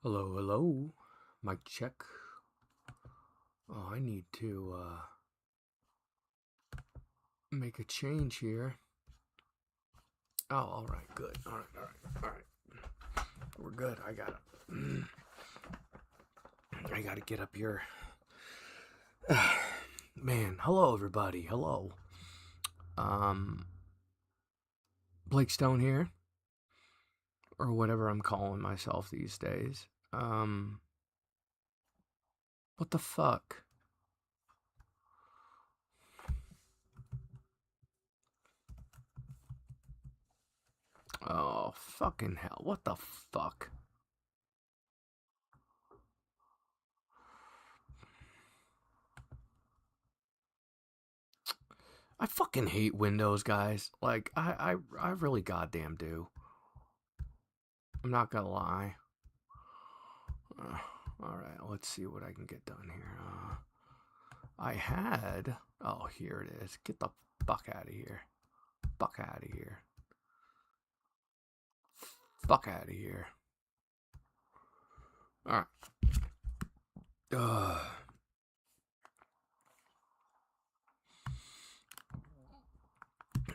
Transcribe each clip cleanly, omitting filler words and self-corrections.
Hello, hello. Mic check. Oh, I need to make a change here. Oh, all right, good. All right. We're good. I gotta get up here. Man, hello everybody. Hello. Um, Blake Stone here, or whatever I'm calling myself these days. What the fuck? Oh, fucking hell. What the fuck? I fucking hate Windows, guys. Like, I really goddamn do. I'm not gonna lie. Alright, let's see what I can get done here. I had... Oh, here it is. Get the fuck out of here. Fuck out of here. Fuck out of here. Alright.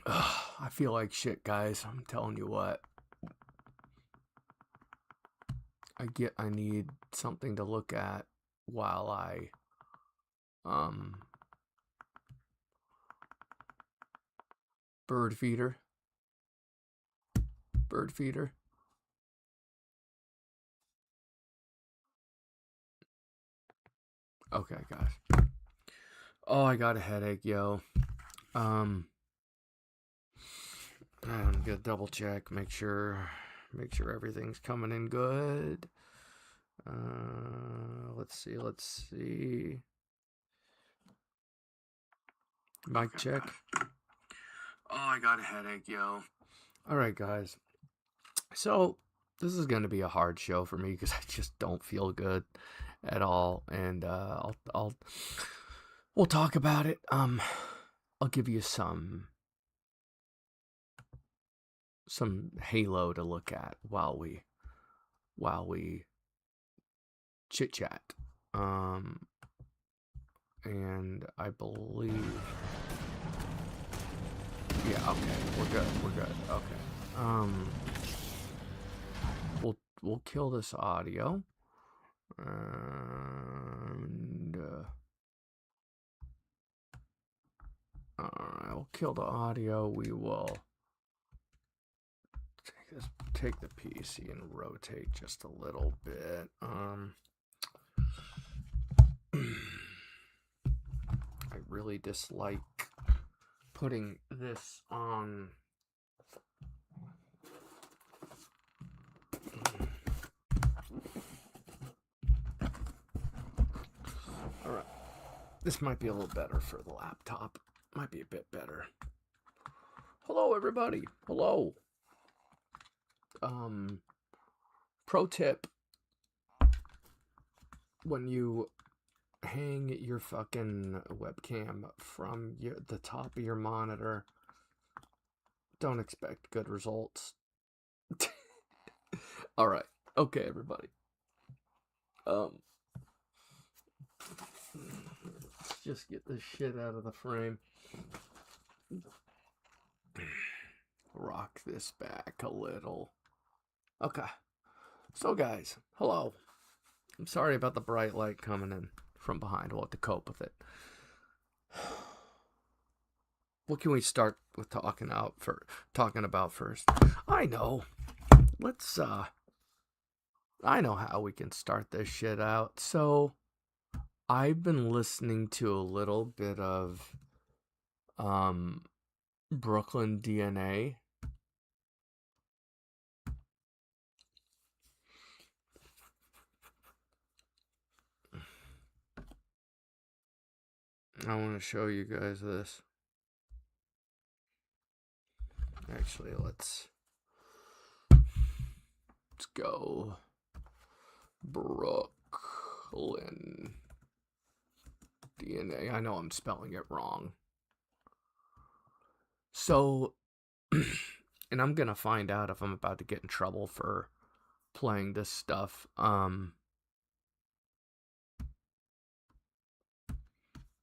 I feel like shit, guys. I'm telling you what. I need something to look at while I bird feeder. Okay, guys. Oh, I got a headache, yo. I'm gonna double check, make sure everything's coming in good. Let's see. Mic check. Oh, I got a headache, yo. All right, guys. So this is gonna be a hard show for me because I just don't feel good at all, and we'll talk about it. I'll give you some Halo to look at while we chit chat. And I believe, yeah, okay, we're good. Okay. We'll kill this audio, and I'll kill the audio. We will take the PC and rotate just a little bit. I really dislike putting this on. All right, this might be a little better for the laptop. Might be a bit better. Hello, everybody. Hello. Pro tip: when you hang your fucking webcam from the top of your monitor, don't expect good results. All right. Okay, everybody. Let's just get this shit out of the frame. Rock this back a little. Okay. So, guys, hello. I'm sorry about the bright light coming in from behind. We'll have to cope with it. What can we start with talking about first? I know. I know how we can start this shit out. So, I've been listening to a little bit of Brooklyn DNA. I want to show you guys this. Actually, let's go Brooklyn DNA. I know I'm spelling it wrong. So, and I'm gonna find out if I'm about to get in trouble for playing this stuff.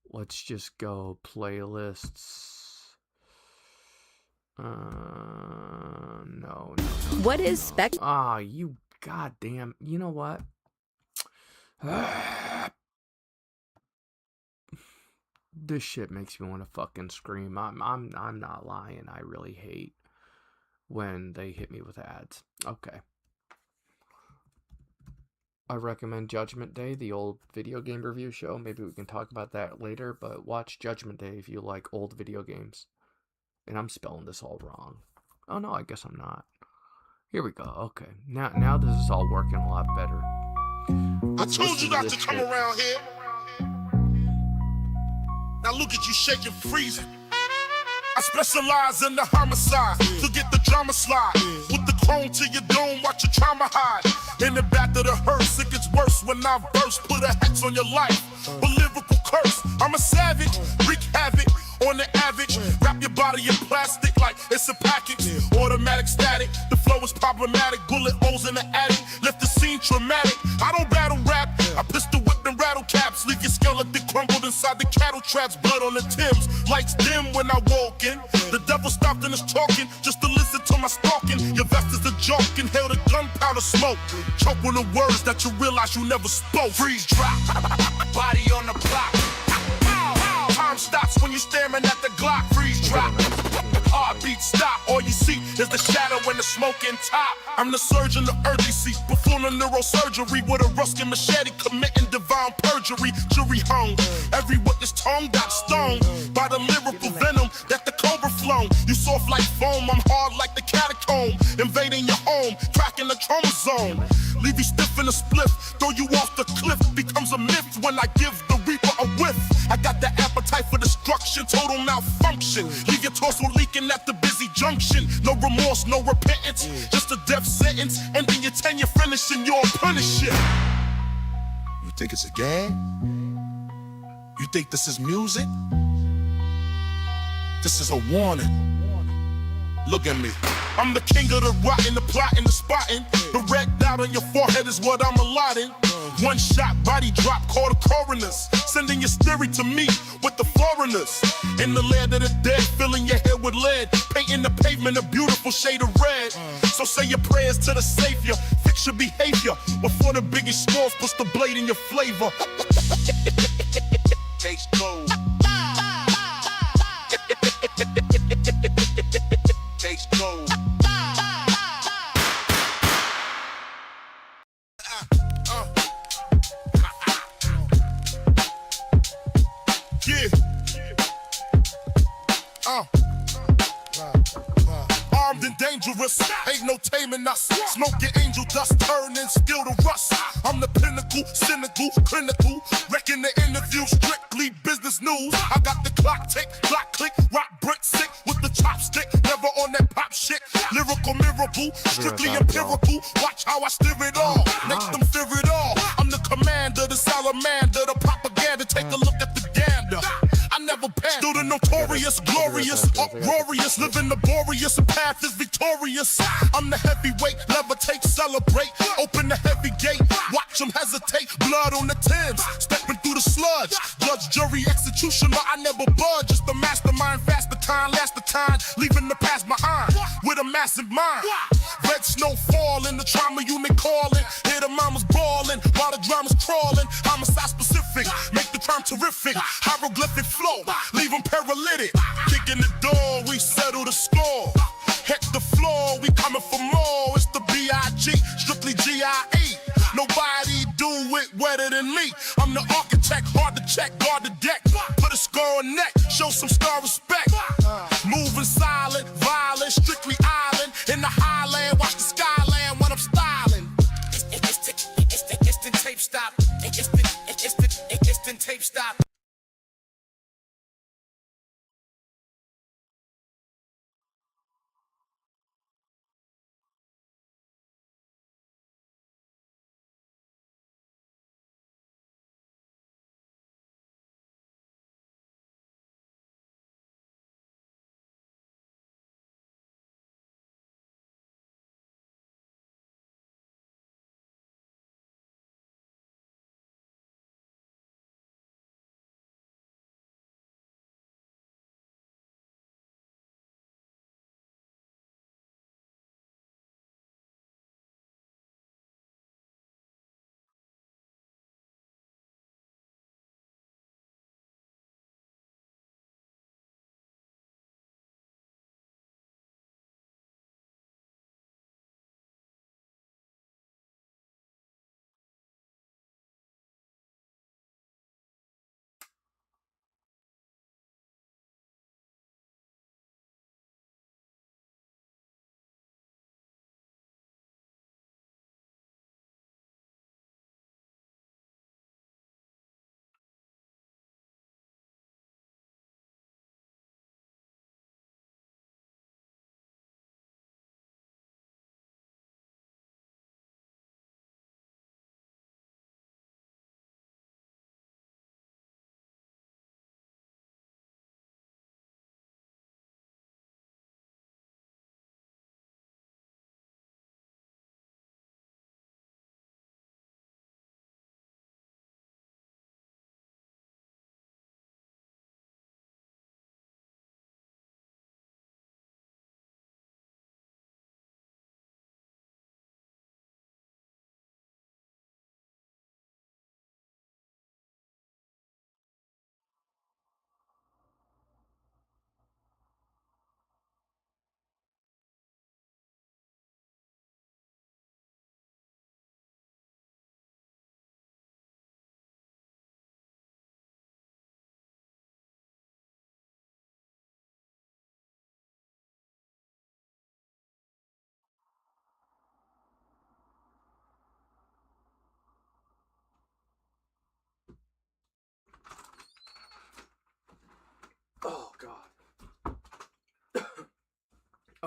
Let's just go playlists. No. What is spec? Ah, you goddamn. You know what? This shit makes me want to fucking scream. I'm not lying. I really hate when they hit me with ads. Okay. I recommend Judgment Day, the old video game review show. Maybe we can talk about that later, but watch Judgment Day if you like old video games. And I'm spelling this all wrong. Oh no, I guess I'm not. Here we go. Okay. Now this is all working a lot better. I told you not to come around here. Now look at you shaking, freezing. I specialize in the homicide to get the drama slide. With the chrome to your dome, watch your trauma hide. In the back of the hearse, it gets worse when I burst. Put a hex on your life, a lyrical curse. I'm a savage, wreak havoc on the average. Wrap your body in plastic like it's a package. Automatic static, the flow is problematic. Bullet holes in the attic, left the scene traumatic. I don't battle rap, I pistol whip and rattle caps. Leave your skeleton crumbled inside the cattle traps. Blood on the Timbs, lights dim when I walk in. The devil stopped in his talking just to listen to my stalking. Your vest is a joke, inhale the gunpowder smoke. Choke on the words that you realize you never spoke. Freeze drop, body on the block. Time stops when you're staring at the Glock. Freeze drop, heartbeat stop. All you see is the shadow and the smoking top. I'm the surgeon of urgency, performing neurosurgery with a Ruskin machete, committing divine perjury. Jury hung, every witness tongue got stoned by the lyrical venom that the cobra flown. You soft like foam, I'm hard like the catacomb. Invading your home, cracking the chromosome. Leave you stiff in a spliff, throw you off the cliff. Becomes a myth when I give the reaper a whiff. I got the appetite for destruction, total malfunction. Leave your torso leaking at the busy junction. No remorse, no repentance, just a death sentence. Ending your tenure, finishing your apprenticeship. You think it's a game? You think this is music? This is a warning. Look at me. I'm the king of the rotten, the plotting, the spotting. The red dot on your forehead is what I'm allotting. One shot, body drop, call the coroners. Sending your theory to me with the foreigners. In the land of the dead, filling your head with lead. Painting the pavement a beautiful shade of red. So say your prayers to the Savior. Fix your behavior. Before the biggest scores puts the blade in your flavor. Case closed. Case closed. Yeah. Armed and dangerous, ain't no taming us. Smoke your angel dust, turn and still the rust. I'm the pinnacle, cynical, clinical. Wrecking the interview, strictly business news. I got the clock tick, clock click, rock brick sick with the chopstick. Never on that pop shit. Lyrical miracle, strictly empirical. Watch how I steer it all, make them fear it all. I'm the commander, the salamander, the propaganda. Take a look at the gander. I never pass through the notorious, glorious, uproarious, living laborious. The path is victorious. I'm the heavyweight, levitate, celebrate. Open the heavy gate, watch them hesitate. Blood on the Thames, stepping through the sludge. Judge, jury, executioner, I never budge. Just the mastermind, fast the time, last the time. Leaving the past behind with a massive mind. Red snow falling, the trauma unit calling. Hear the mamas bawling while the drama's crawling. Homicide specific, make the crime terrific. Hieroglyphic flow, leave them paralytic. Kicking the door, we settle the score. Hit the floor, we coming for more. It's the B.I.G., strictly G.I.E. Nobody do it wetter than me. I'm the architect, hard to check, guard the deck. Put a scar on neck, show some star respect. Moving silent, violent, strictly island. In the highland, watch the skyland when I'm styling. Instant tape stop. Instant tape stop.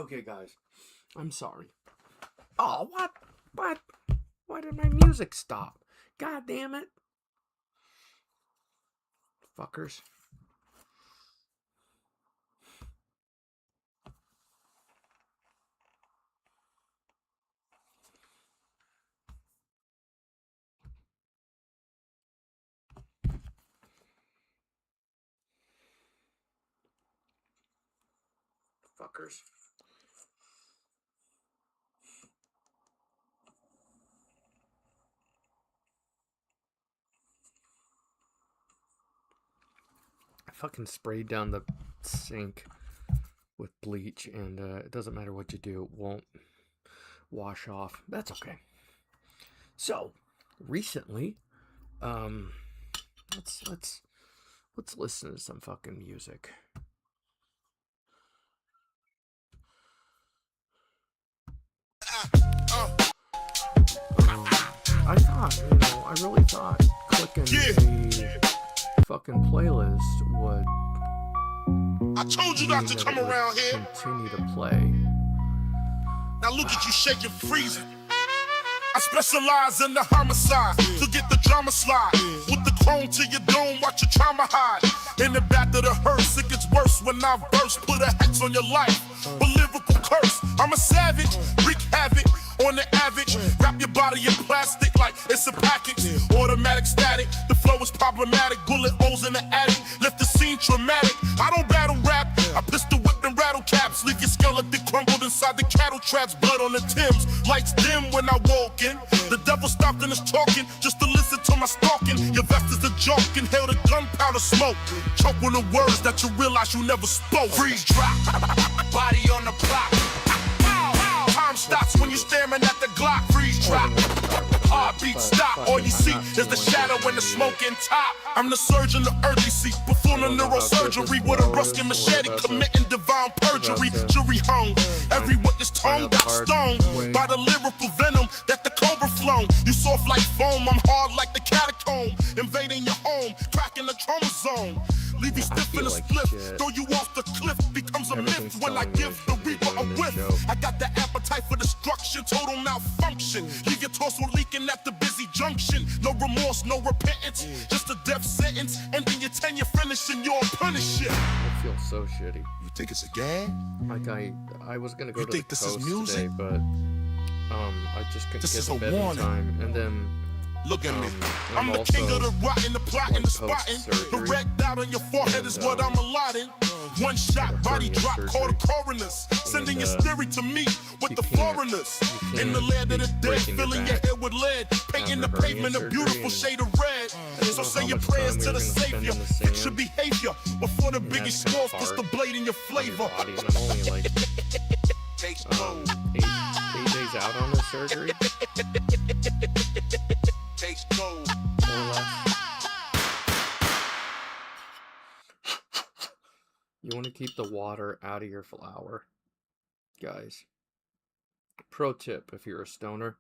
Okay, guys. I'm sorry. Oh, what? What? Why did my music stop? God damn it. Fuckers. Fuckers. I fucking sprayed down the sink with bleach, and it doesn't matter what you do, it won't wash off. That's okay. So, recently, let's listen to some fucking music. I thought, I really thought clicking a fucking playlist would. I told you not to come around here. Continue to play. Now look at you shaking, freezing. I specialize in the homicide to get the drama slide. With the chrome to your dome, watch your trauma hide. In the back of the hearse, it gets worse when I burst. Put a hex on your life, a lyrical curse. I'm a savage, wreak havoc on the average. Wrap your body in plastic like it's a package. Automatic static, the flow is problematic. Bullet holes in the attic, left the scene traumatic. I don't battle rap, I pistol whip and rattle caps. Leave your skeleton crumbled inside the cattle traps. Blood on the Thames, lights dim when I walk in. The devil stopped in his talking just to listen to my stalking. Your vest is a joke, inhale the gunpowder smoke. Choke on the words that you realize you never spoke. Freeze drop, body on the block. Time stops when you're staring at the Glock. Freeze drop, heartbeat stop. All you see is the shadow and the smoking top. I'm the surgeon, the urgency, performing neurosurgery with a ruskin machete, committing divine perjury. Jury hung, every witness tongue got stoned by the lyrical venom that the cobra flown. You soft like foam, I'm hard like the catacomb, invading your home, cracking the chromosome. Leave you stiff in a split, throw you off the cliff, becomes a myth when I give the reaper a whiff. I got the appetite for destruction, total malfunction. Leave your torso leaking at the busy junction. No remorse, no repentance, just a death sentence. Ending your tenure, finishing your apprenticeship. I feel so shitty. You think it's a game? Like I was gonna go you to think the this coast is music? today, but I just couldn't This get is to a bed in warning. time, and then. Look at me. I'm I'm the king of the rotten, the plotting, the spotting. The post-surgery. red dot on your forehead is what I'm allotting. One shot, body drop, call the coroners. Sending your spirit to me with the foreigners. In the land of the dead, filling your head with lead. Painting the pavement a beautiful shade of red. So say your prayers to the Savior. Fix your behavior before the biggest score puts the blade in your flavor. Body, and I'm only like 8 days out on the surgery. More or less. You want to keep the water out of your flour, guys. Pro tip if you're a stoner,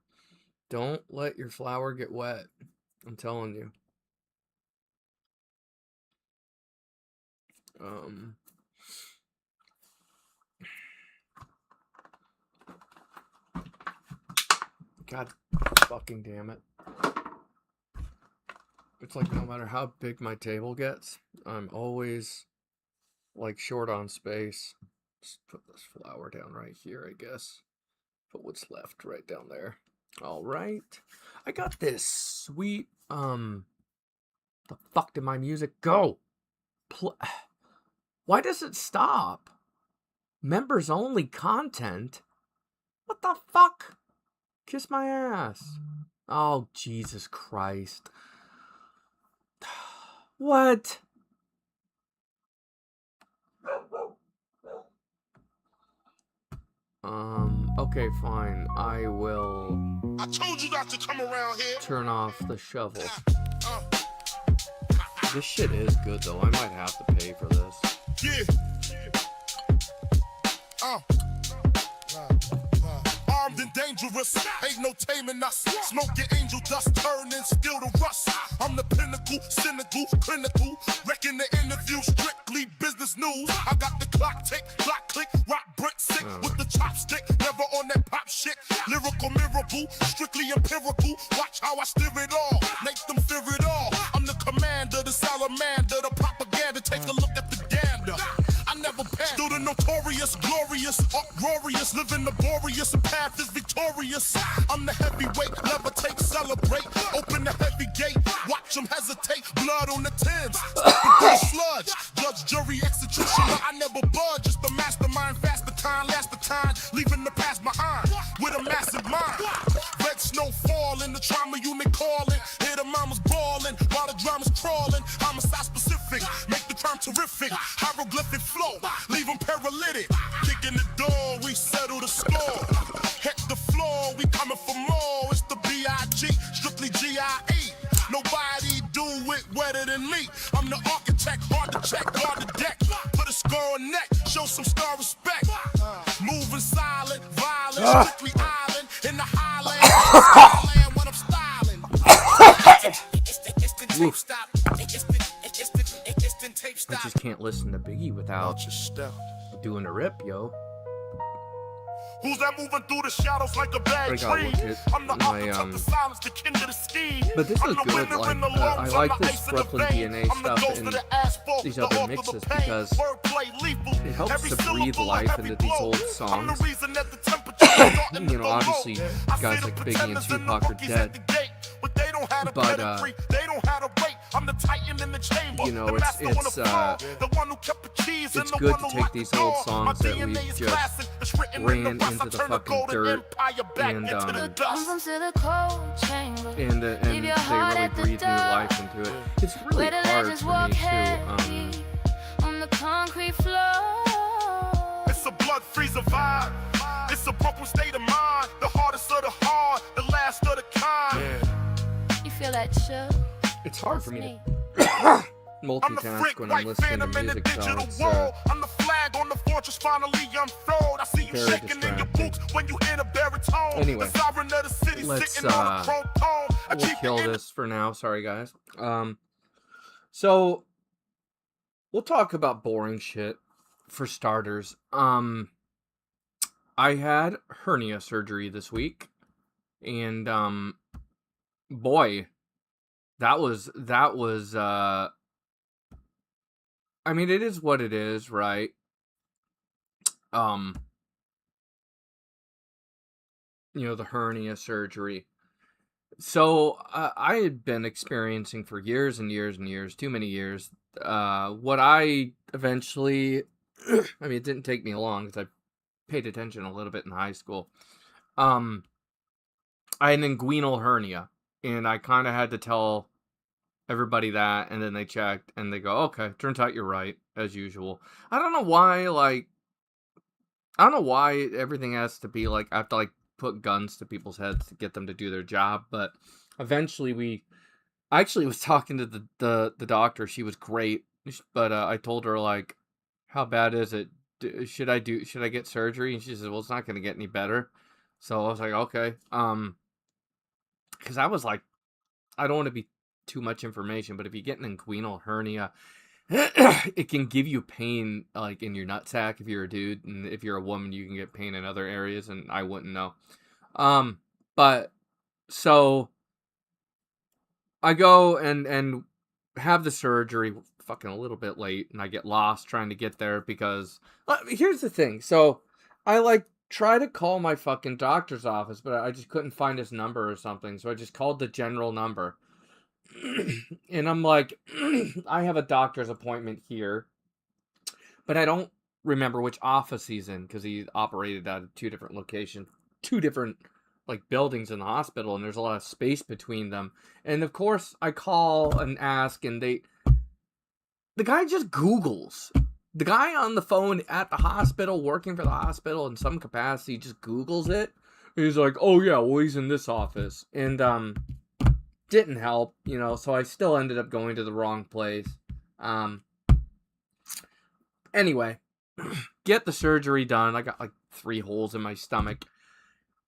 don't let your flour get wet. I'm telling you. God fucking damn it. It's like no matter how big my table gets, I'm always like short on space. Just put this flour down right here, I guess. Put what's left right down there. All right. I got this sweet, the fuck did my music go? Why does it stop? Members only content? What the fuck? Kiss my ass. Oh, Jesus Christ. What? Okay, fine. I will. I told you not to come around here. Turn off the shovel. This shit is good though. I might have to pay for this. Yeah. Armed and and dangerous. Ain't no taming us. Smoke your angel dust, turn and still the rust. I'm the pinnacle, cynical, clinical. Wrecking the interview, strictly business news. I got the clock tick, clock click, rock brick sick with the chopstick. Never on that pop shit. Lyrical miracle, strictly empirical. Watch how I steer it all, make them fear it all. I'm the commander, the salamander, the propaganda. Take a look at the gander. I never pass through the notorious, glorious, uproarious, living laborious, and path is victorious. I'm the heavyweight, levitate, celebrate, open the heavy gate, watch them hesitate, blood on the tins, sludge, judge, jury, executioner, I never budge, just the mastermind, fast the time, last the time, leaving the past behind, with a massive mind. Red snow falling, the trauma unit calling, hear the mamas brawling, while the drama's crawling, homicide specific, make the crime terrific, hieroglyphic flow, leave them paralytic, kicking the door, we settle the score, hit the floor, we coming for more, it's the B.I.G., strictly G.I.E., nobody do it wetter than me, I'm the architect, hard to check, guard the deck, put a score on neck, show some star respect, moving silent, violent, strictly island, in the highland, when I'm styling, I just can't listen to Biggie without doing a rip, yo. Who's that moving through the shadows like a bad tree? I'm the architect of silence, the king of the ski. But this is good, like, I like this Brooklyn DNA stuff and these other mixes because it helps to breathe life into these old songs. You know, obviously, guys like Biggie and Tupac are dead. But, you know, it's good to take these old songs that we just ran into the fucking dirt and they really breathe new life into it. It's really hard for me to, on the concrete floor. It's a blood freezer vibe. It's a broken state of mind. The hardest of the hard, the last of the kind. You feel that chill? It's hard for me to multitask when I'm listening to music, so it's I'm the flag on the fortress finally unfurled. I see you shaking in your boots when you hear the baritone. Anyway, the sovereign of the city sitting on a chrome throne. We'll kill this for now. Sorry, guys. So we'll talk about boring shit for starters. I had hernia surgery this week, and boy, that was I mean, it is what it is, right? You know, the hernia surgery. So, I had been experiencing for years and years and years, too many years, what I eventually, I mean, it didn't take me long, because I paid attention a little bit in high school. I had an inguinal hernia, and I kind of had to tell everybody that, and then they checked, and they go, okay, turns out you're right, as usual. I don't know why everything has to be, like, I have to, like, put guns to people's heads to get them to do their job, but eventually I actually was talking to the doctor. She was great, but I told her, like, how bad is it? Should I get surgery? And she said, well, it's not going to get any better. So I was like, okay. Because I was like, I don't want to be too much information, but if you get an inguinal hernia, it can give you pain, like, in your nutsack if you're a dude, and if you're a woman, you can get pain in other areas, and I wouldn't know. But, so, I go and have the surgery fucking a little bit late, and I get lost trying to get there because, here's the thing, so, I, like, try to call my fucking doctor's office, but I just couldn't find his number or something, so I just called the general number. And I'm like, I have a doctor's appointment here, but I don't remember which office he's in, because he operated out of two different locations, two different, like, buildings in the hospital, and there's a lot of space between them. And of course, I call and ask, and the guy just Googles. The guy on the phone at the hospital, working for the hospital in some capacity, just Googles it. He's like, oh yeah, well, he's in this office. And, didn't help, you know, so I still ended up going to the wrong place. Anyway, get the surgery done. I got like 3 holes in my stomach.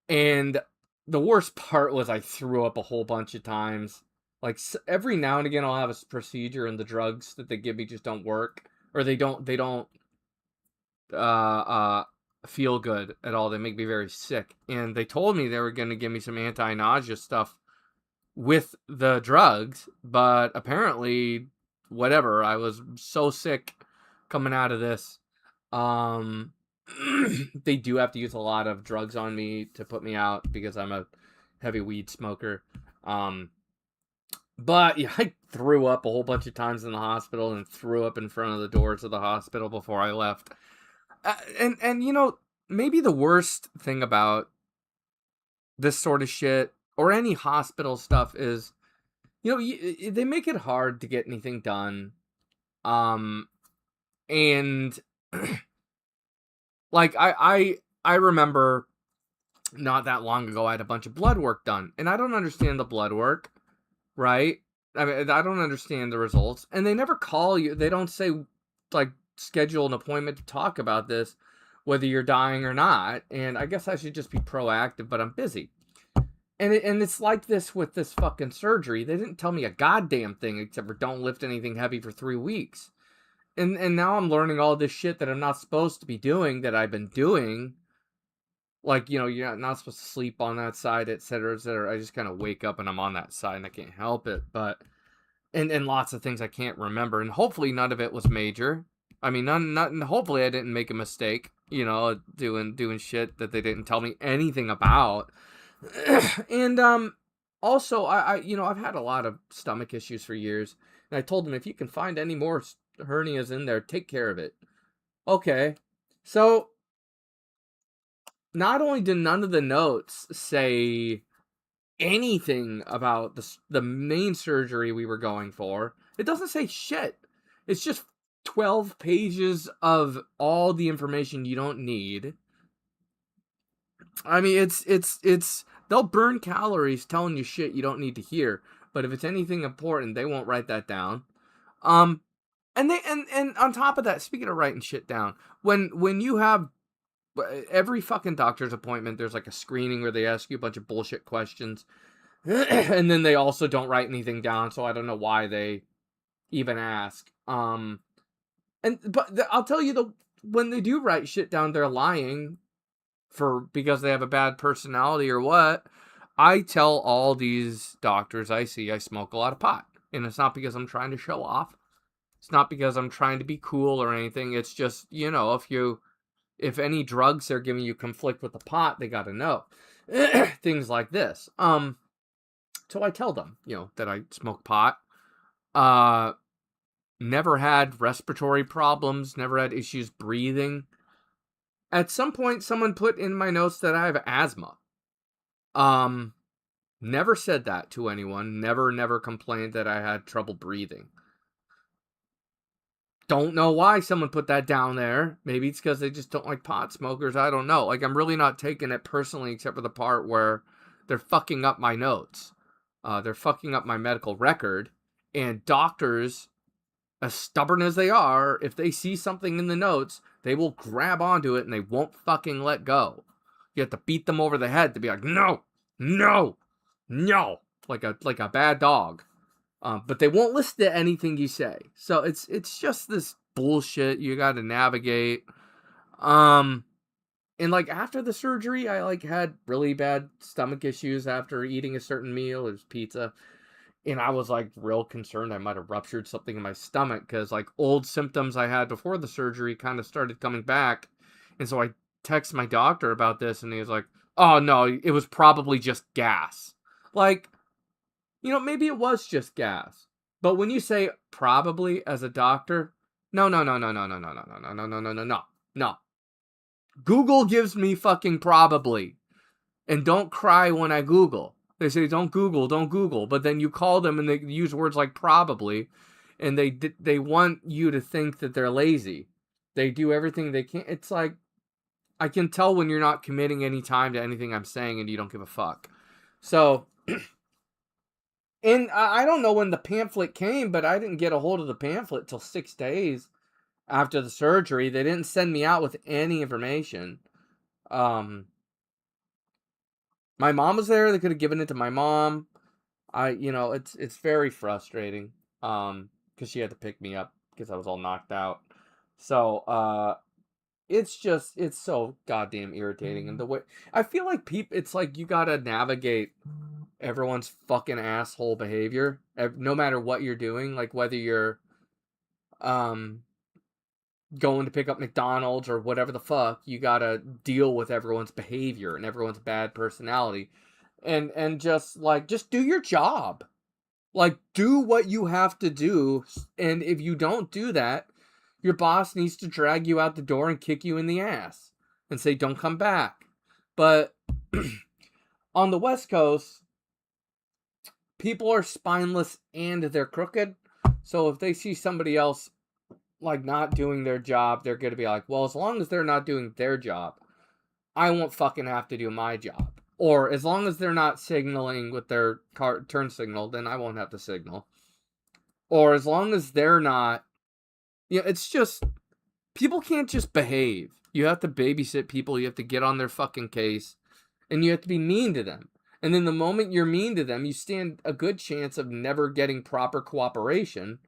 And the worst part was I threw up a whole bunch of times. Like every now and again I'll have a procedure and the drugs that they give me just don't work, or they don't uh uh feel good at all. They make me very sick. And they told me they were going to give me some anti-nausea stuff with the drugs, but apparently whatever, I was so sick coming out of this. They do have to use a lot of drugs on me to put me out because I'm a heavy weed smoker. But yeah, I threw up a whole bunch of times in the hospital and threw up in front of the doors of the hospital before I left. And you know, maybe the worst thing about this sort of shit or any hospital stuff is, you know, they make it hard to get anything done. And like I remember not that long ago I had a bunch of blood work done, and I don't understand the blood work, right? I mean, I don't understand the results, and they never call you. They don't say like schedule an appointment to talk about this, whether you're dying or not. And I guess I should just be proactive, but I'm busy. And it's like this with this fucking surgery. They didn't tell me a goddamn thing except for don't lift anything heavy for 3 weeks. And now I'm learning all this shit that I'm not supposed to be doing, that I've been doing. Like, you know, you're not supposed to sleep on that side, etc., etc. I just kind of wake up and I'm on that side and I can't help it. But, and lots of things I can't remember. And hopefully none of it was major. I mean, hopefully I didn't make a mistake, you know, doing shit that they didn't tell me anything about. And, also, I you know, I've had a lot of stomach issues for years. And I told them, if you can find any more hernias in there, take care of it. Okay. So, not only did none of the notes say anything about the main surgery we were going for, it doesn't say shit. It's just 12 pages of all the information you don't need. I mean, it's they'll burn calories telling you shit you don't need to hear, but if it's anything important, they won't write that down. And on top of that, speaking of writing shit down, when you have every fucking doctor's appointment, there's like a screening where they ask you a bunch of bullshit questions, and then they also don't write anything down, so I don't know why they even ask. I'll tell you, when they do write shit down, they're lying because they have a bad personality or what. I tell all these doctors I see I smoke a lot of pot, and it's not because I'm trying to show off. It's not because I'm trying to be cool or anything. It's just, you know, if any drugs they're giving you conflict with the pot, they got to know. Things like this. So I tell them, you know, that I smoke pot. Never had respiratory problems, never had issues breathing. At some point, someone put in my notes that I have asthma. Never said that to anyone. Never complained that I had trouble breathing. Don't know why someone put that down there. Maybe it's because they just don't like pot smokers. I don't know. Like, I'm really not taking it personally, except for the part where they're fucking up my notes. They're fucking up my medical record. And doctors, as stubborn as they are, if they see something in the notes, they will grab onto it and they won't fucking let go. You have to beat them over the head to be like, no, like a bad dog. But they won't listen to anything you say. So it's just this bullshit you got to navigate. And like after the surgery, I like had really bad stomach issues after eating a certain meal. It was pizza. And I was like real concerned I might have ruptured something in my stomach because like old symptoms I had before the surgery kind of started coming back. And so I texted my doctor about this and he was like, oh no, it was probably just gas. Like, you know, maybe it was just gas. But when you say probably as a doctor, no. Google gives me fucking probably. And don't cry when I Google. They say don't Google. But then you call them and they use words like probably. And they want you to think that they're lazy. They do everything they can. It's like, I can tell when you're not committing any time to anything I'm saying and you don't give a fuck. So... And I don't know when the pamphlet came, but I didn't get a hold of the pamphlet till 6 days after the surgery. They didn't send me out with any information. My mom was there. They could have given it to my mom. It's very frustrating. Because she had to pick me up because I was all knocked out. So, it's so goddamn irritating. And the way, I feel like it's like you gotta navigate everyone's fucking asshole behavior, no matter what you're doing. Like, whether you're, going to pick up McDonald's or whatever the fuck, you gotta deal with everyone's behavior and everyone's bad personality. And just do your job. Like, do what you have to do. And if you don't do that, your boss needs to drag you out the door and kick you in the ass and say, don't come back. But on the West Coast, people are spineless and they're crooked. So if they see somebody else like not doing their job, they're going to be like, well, as long as they're not doing their job, I won't fucking have to do my job. Or as long as they're not signaling with their turn signal, then I won't have to signal. Or as long as they're not, it's just, people can't just behave. You have to babysit people. You have to get on their fucking case. And you have to be mean to them. And then the moment you're mean to them, you stand a good chance of never getting proper cooperation.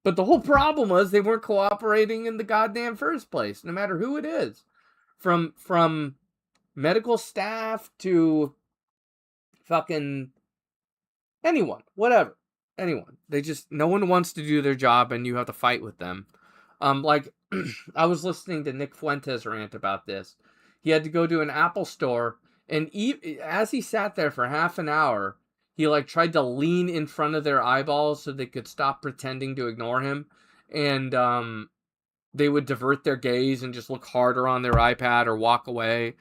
But the whole problem was they weren't cooperating in the goddamn first place, no matter who it is. From medical staff to fucking anyone, whatever. Anyone. No one wants to do their job and you have to fight with them. I was listening to Nick Fuentes rant about this. He had to go to an Apple store, and as he sat there for half an hour, he tried to lean in front of their eyeballs so they could stop pretending to ignore him. And they would divert their gaze and just look harder on their iPad or walk away.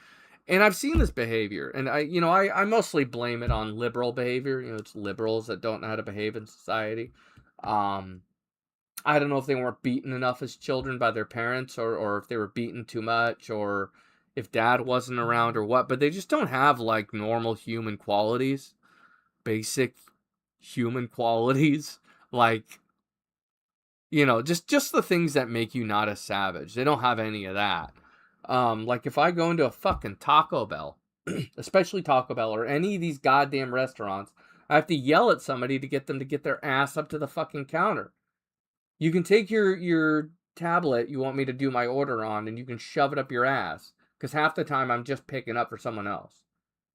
And I've seen this behavior, and I mostly blame it on liberal behavior. It's liberals that don't know how to behave in society. I don't know if they weren't beaten enough as children by their parents, or if they were beaten too much, or if dad wasn't around or what, but they just don't have normal human qualities, basic human qualities, just the things that make you not a savage. They don't have any of that. If I go into a fucking Taco Bell, especially Taco Bell or any of these goddamn restaurants, I have to yell at somebody to get them to get their ass up to the fucking counter. You can take your tablet you want me to do my order on, and you can shove it up your ass, because half the time I'm just picking up for someone else.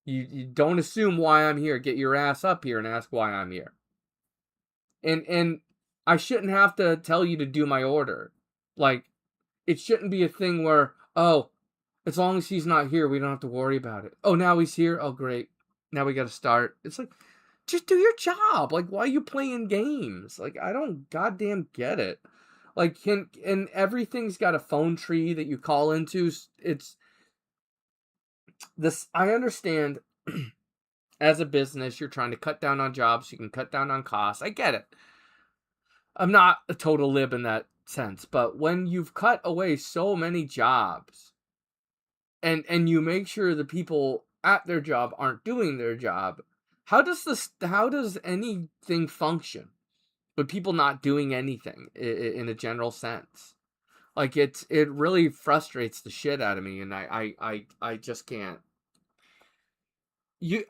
You don't assume why I'm here. Get your ass up here and ask why I'm here. And I shouldn't have to tell you to do my order. It shouldn't be a thing where, oh, as long as he's not here, we don't have to worry about it. Oh, now he's here? Oh, great. Now we got to start. It's just do your job. Why are you playing games? I don't goddamn get it. And everything's got a phone tree that you call into. It's this. I understand as a business, you're trying to cut down on jobs. You can cut down on costs. I get it. I'm not a total lib in that sense. But when you've cut away so many jobs and you make sure the people at their job aren't doing their job, how does anything function with people not doing anything in a general sense? It really frustrates the shit out of me, and I just can't.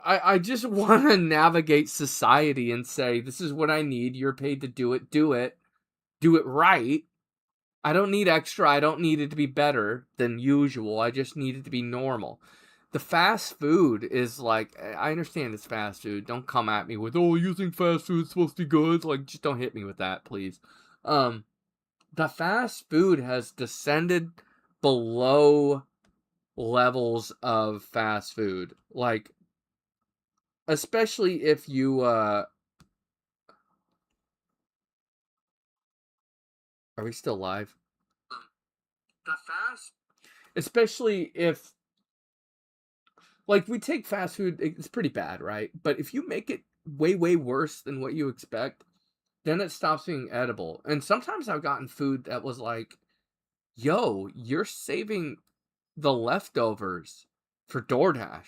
I just want to navigate society and say, this is what I need. You're paid to do it. Do it right. I don't need extra. I don't need it to be better than usual. I just need it to be normal. The fast food is I understand it's fast food. Don't come at me with, oh, you think fast food's supposed to be good? Just don't hit me with that, please. The fast food has descended below levels of fast food. Especially if you, are we still live? Especially if, we take fast food, it's pretty bad, right? But if you make it way, way worse than what you expect, then it stops being edible. And sometimes I've gotten food that was yo, you're saving the leftovers for DoorDash.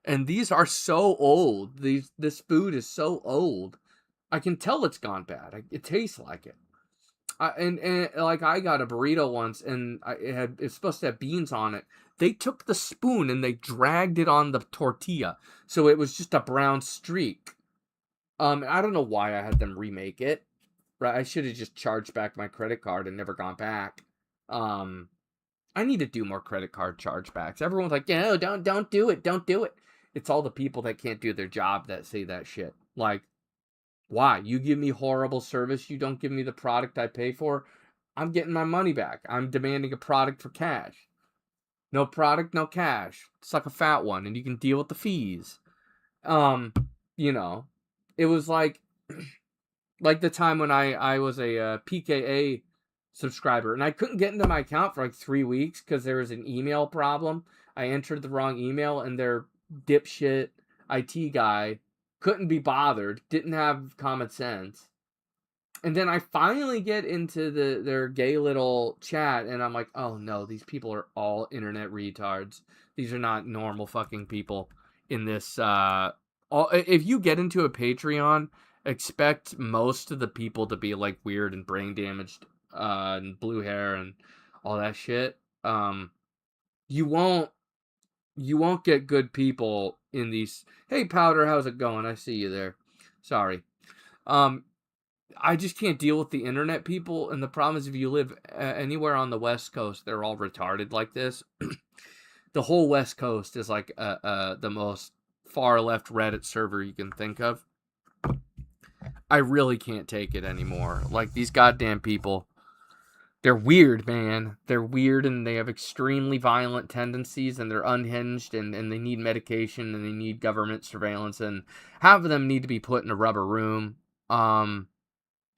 And these are so old. This food is so old. I can tell it's gone bad. It tastes like it. And like I got a burrito once, and it's supposed to have beans on it. They took the spoon and they dragged it on the tortilla, so it was just a brown streak. I don't know why I had them remake it. Right, I should have just charged back my credit card and never gone back. I need to do more credit card chargebacks. Everyone's like, yeah, don't do it, don't do it. It's all the people that can't do their job that say that shit. Like, why? You give me horrible service, you don't give me the product I pay for, I'm getting my money back. I'm demanding a product for cash. No product, no cash. Suck a fat one, and you can deal with the fees. You know, it was like the time when I was a PKA subscriber, and I couldn't get into my account for like 3 weeks because there was an email problem. I entered the wrong email, and their dipshit IT guy couldn't be bothered, didn't have common sense. And then I finally get into their gay little chat, and I'm like, oh no, these people are all internet retards. These are not normal fucking people in this. If you get into a Patreon, expect most of the people to be like weird and brain damaged, and blue hair and all that shit. You won't get good people in these. Hey Powder, how's it going? I see you there. Sorry. I just can't deal with the internet people, and the problem is if you live anywhere on the West Coast, they're all retarded like this. The whole West Coast is like the most far left Reddit server you can think of. I really can't take it anymore. Like, these goddamn people, they're weird, man. They're weird, and they have extremely violent tendencies, and they're unhinged, and they need medication, and they need government surveillance, and half of them need to be put in a rubber room.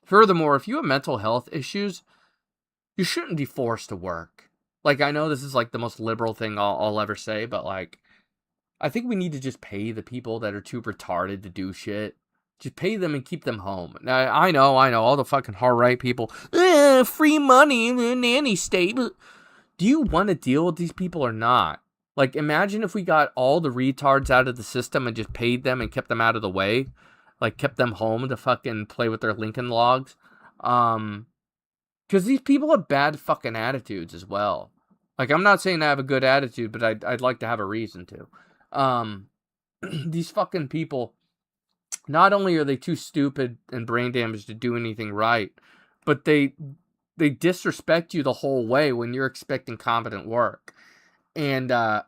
Furthermore, if you have mental health issues, you shouldn't be forced to work. Like, I know this is like the most liberal thing I'll ever say, but like, I think we need to just pay the people that are too retarded to do shit. Just pay them and keep them home. Now, I know, all the fucking hard right people, free money in the nanny state. Do you want to deal with these people or not? Like, imagine if we got all the retards out of the system and just paid them and kept them out of the way. Like, kept them home to fucking play with their Lincoln Logs. Because these people have bad fucking attitudes as well. Like, I'm not saying I have a good attitude, but I'd like to have a reason to. These fucking people, not only are they too stupid and brain damaged to do anything right, but they disrespect you the whole way when you're expecting competent work. And I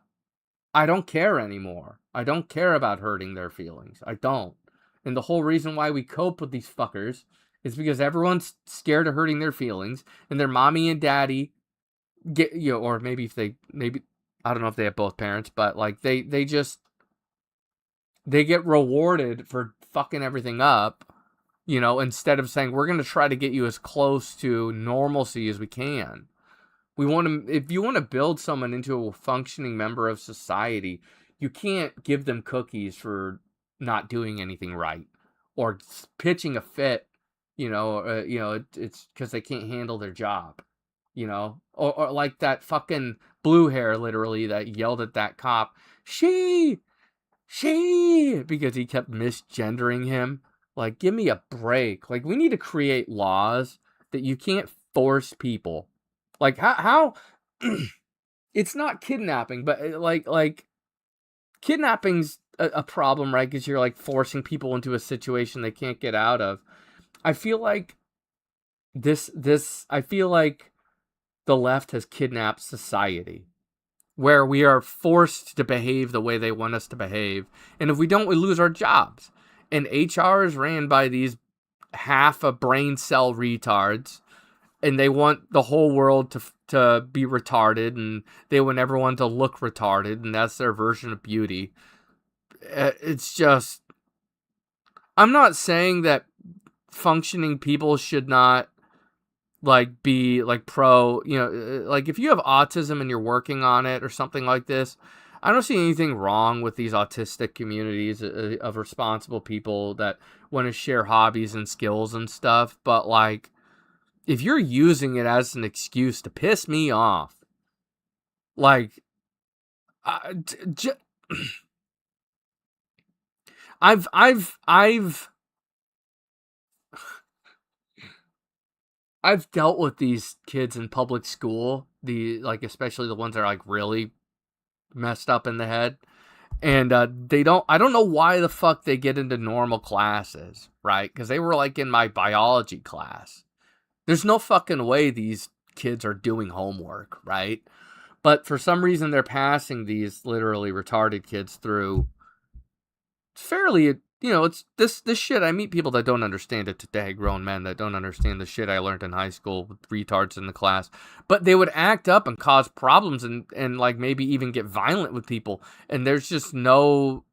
don't care anymore. I don't care about hurting their feelings. I don't. And the whole reason why we cope with these fuckers is because everyone's scared of hurting their feelings, and their mommy and daddy get, you know, or maybe I don't know if they have both parents, but like they get rewarded for fucking everything up, you know, instead of saying, we're going to try to get you as close to normalcy as we can. If you want to build someone into a functioning member of society, you can't give them cookies for not doing anything right or pitching a fit, it's because they can't handle their job, or like that fucking blue hair literally that yelled at that cop, she, because he kept misgendering him. Like, give me a break. Like, we need to create laws that you can't force people. Like, how it's not kidnapping, but like kidnapping's a problem, right? Because you're like forcing people into a situation they can't get out of. I feel like I feel like the left has kidnapped society, where we are forced to behave the way they want us to behave. And if we don't, we lose our jobs. And HR is ran by these half a brain cell retards, and they want the whole world to be retarded, and they want everyone to look retarded, and that's their version of beauty. It's just, I'm not saying that functioning people should not like be like pro, like if you have autism and you're working on it or something like this, I don't see anything wrong with these autistic communities of responsible people that want to share hobbies and skills and stuff. But like, if you're using it as an excuse to piss me off, like, I've I've dealt with these kids in public school, especially the ones that are like really messed up in the head. And I don't know why the fuck they get into normal classes, right? Because they were like in my biology class. There's no fucking way these kids are doing homework, right? But for some reason, they're passing these literally retarded kids through fairly, it's this shit. I meet people that don't understand it today, grown men that don't understand the shit I learned in high school with retards in the class. But they would act up and cause problems and like maybe even get violent with people. And there's just no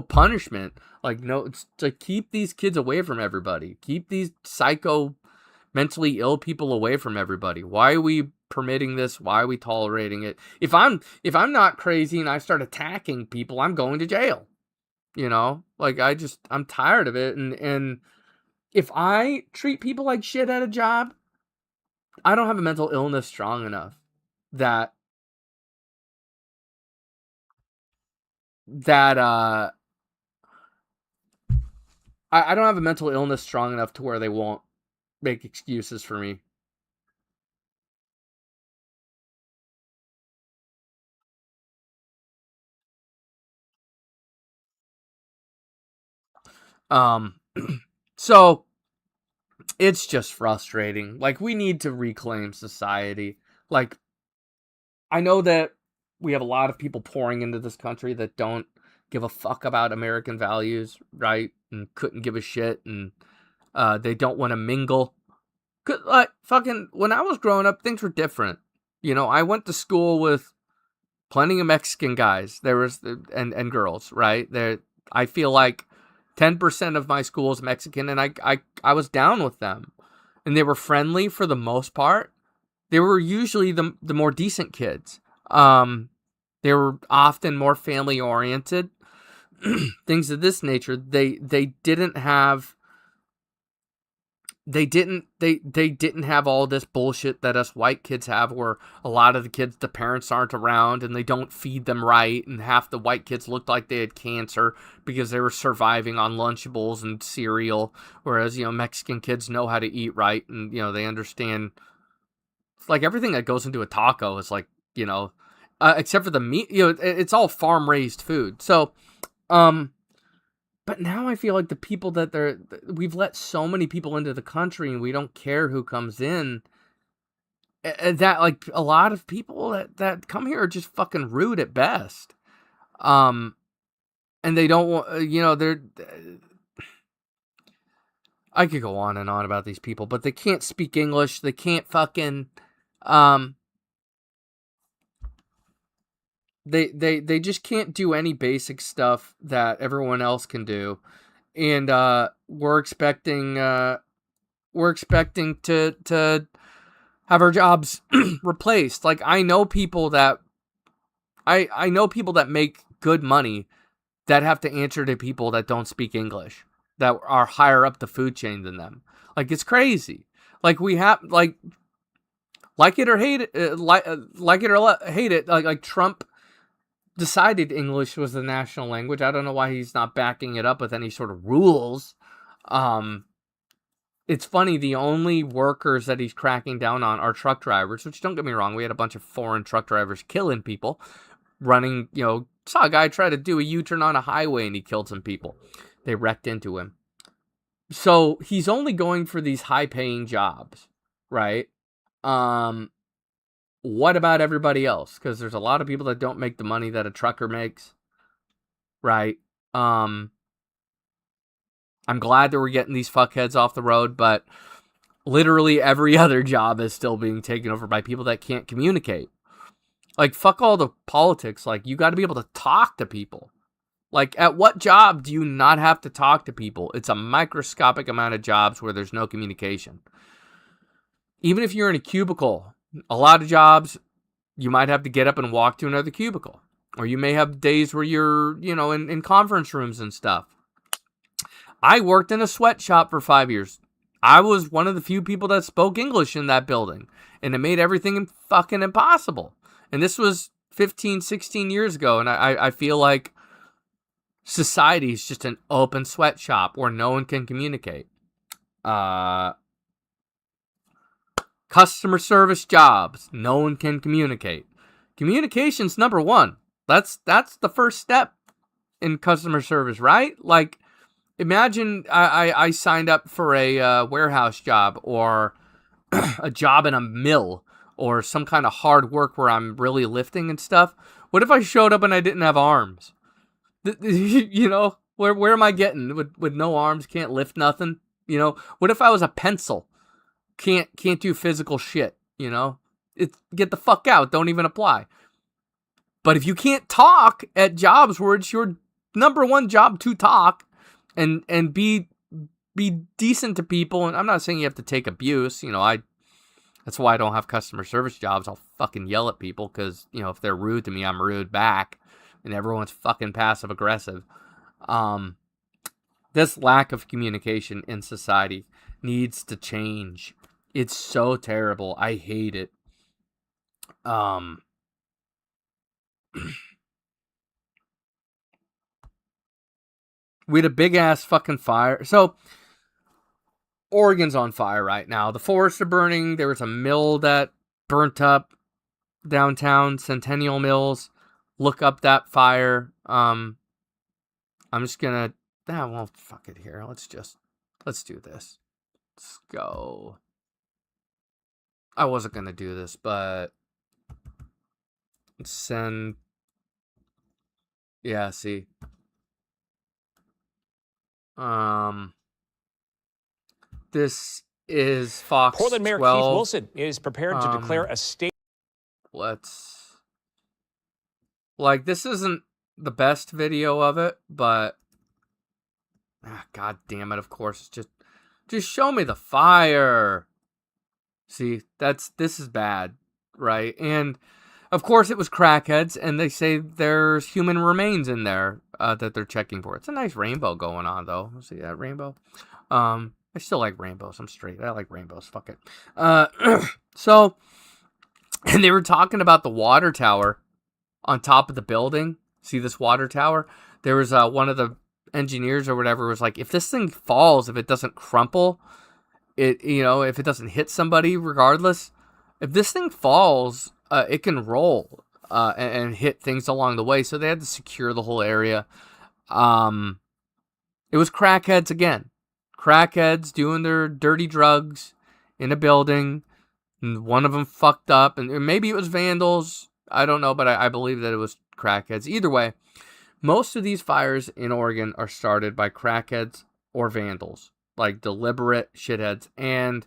punishment. Like, no, it's to keep these kids away from everybody. Keep these psycho, mentally ill people away from everybody. Why are we permitting this? Why are we tolerating it? If I'm not crazy and I start attacking people, I'm going to jail. Like I'm tired of it. And if I treat people like shit at a job, I don't have a mental illness strong enough that I don't have a mental illness strong enough to where they won't make excuses for me. So it's just frustrating. Like, we need to reclaim society. Like, I know that we have a lot of people pouring into this country that don't give a fuck about American values, right? And couldn't give a shit, and they don't want to mingle. Like, fucking, when I was growing up, things were different. I went to school with plenty of Mexican guys. There was and girls, right? I feel like 10% of my school is Mexican, and I was down with them. And they were friendly for the most part. They were usually the more decent kids. They were often more family oriented. Things of this nature. They didn't have all this bullshit that us white kids have, where a lot of the kids, the parents aren't around and they don't feed them right, and half the white kids looked like they had cancer because they were surviving on Lunchables and cereal, whereas Mexican kids know how to eat right, and they understand, like, everything that goes into a taco is like, except for the meat, it's all farm raised food. So but now I feel like the people we've let so many people into the country, and we don't care who comes in, that like a lot of people that come here are just fucking rude at best. And they don't want, they're, I could go on and on about these people, but they can't speak English. They can't fucking, They just can't do any basic stuff that everyone else can do, and we're expecting to have our jobs replaced. Like, I know people that make good money that have to answer to people that don't speak English, that are higher up the food chain than them. Like, it's crazy. Like, we have like it or hate it, like it or hate it. Like Trump decided English was the national language. I don't know why he's not backing it up with any sort of rules. It's funny, the only workers that he's cracking down on are truck drivers, which, don't get me wrong, we had a bunch of foreign truck drivers killing people, running, saw a guy try to do a U-turn on a highway and he killed some people. They wrecked into him. So he's only going for these high-paying jobs, right? What about everybody else? Because there's a lot of people that don't make the money that a trucker makes, right? I'm glad that we're getting these fuckheads off the road, but literally every other job is still being taken over by people that can't communicate. Like, fuck all the politics. Like, you got to be able to talk to people. Like, at what job do you not have to talk to people? It's a microscopic amount of jobs where there's no communication. Even if you're in a cubicle, a lot of jobs, you might have to get up and walk to another cubicle. Or you may have days where you're, in conference rooms and stuff. I worked in a sweatshop for 5 years. I was one of the few people that spoke English in that building. And it made everything fucking impossible. And this was 15, 16 years ago. And I feel like society is just an open sweatshop where no one can communicate. Customer service jobs. No one can communicate. Communication's number one. That's the first step in customer service, right? Like, imagine I signed up for a warehouse job or a job in a mill or some kind of hard work where I'm really lifting and stuff. What if I showed up and I didn't have arms? You know, where am I getting with no arms? Can't lift nothing. You know, what if I was a pencil? Can't do physical shit. You know, get the fuck out. Don't even apply. But if you can't talk at jobs where it's your number one job to talk and be decent to people, and I'm not saying you have to take abuse. You know, that's why I don't have customer service jobs. I'll fucking yell at people because, you know, if they're rude to me, I'm rude back. And everyone's fucking passive aggressive. This lack of communication in society needs to change. It's so terrible. I hate it. We had a big ass fucking fire. So Oregon's on fire right now. The forests are burning. There was a mill that burnt up downtown, Centennial Mills. Look up that fire. I'm just gonna. Well, fuck it here. Let's do this. Let's go. I wasn't gonna do this, but send. Yeah, see. This is Fox Portland Mayor 12. Keith Wilson is prepared to declare a state. This isn't the best video of it, but god damn it, of course, just show me the fire. See, this is bad, right? And of course it was crackheads, and they say there's human remains in there that they're checking for. It's a nice rainbow going on, though. See that rainbow? I still like rainbows. I'm straight. I like rainbows. Fuck it. So, and they were talking about the water tower on top of the building. See this water tower? There was one of the engineers or whatever was like, if this thing falls, if it doesn't crumple, if it doesn't hit somebody, regardless, if this thing falls, it can roll and hit things along the way. So they had to secure the whole area. It was crackheads again. Crackheads doing their dirty drugs in a building. And one of them fucked up. And maybe it was vandals. I don't know, but I believe that it was crackheads. Either way, most of these fires in Oregon are started by crackheads or vandals. Like deliberate shitheads. And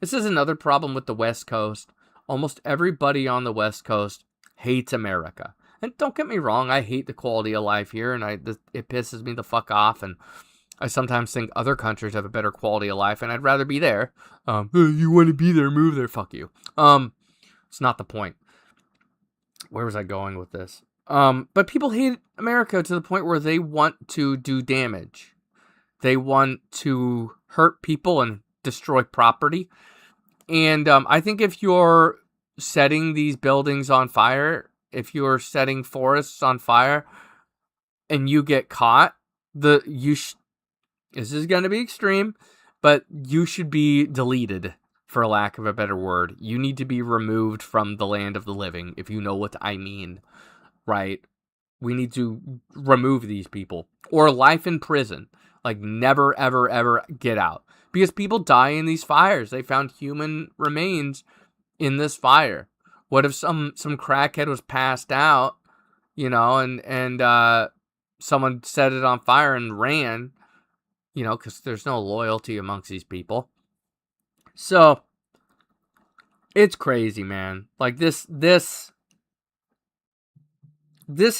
this is another problem with the West Coast. Almost everybody on the West Coast hates America. And don't get me wrong, I hate the quality of life here, and it pisses me the fuck off, and I sometimes think other countries have a better quality of life, and I'd rather be there. Hey, you want to be there, move there, fuck you. It's not the point. Where was I going with this? But people hate America to the point where they want to do damage. They want to hurt people and destroy property. And I think if you're setting these buildings on fire, if you're setting forests on fire, and you get caught, this is going to be extreme, but you should be deleted, for lack of a better word. You need to be removed from the land of the living, if you know what I mean, right? We need to remove these people. Or life in prison. Like, never, ever, ever get out. Because people die in these fires. They found human remains in this fire. What if some crackhead was passed out, and someone set it on fire and ran, because there's no loyalty amongst these people. So, it's crazy, man. Like, this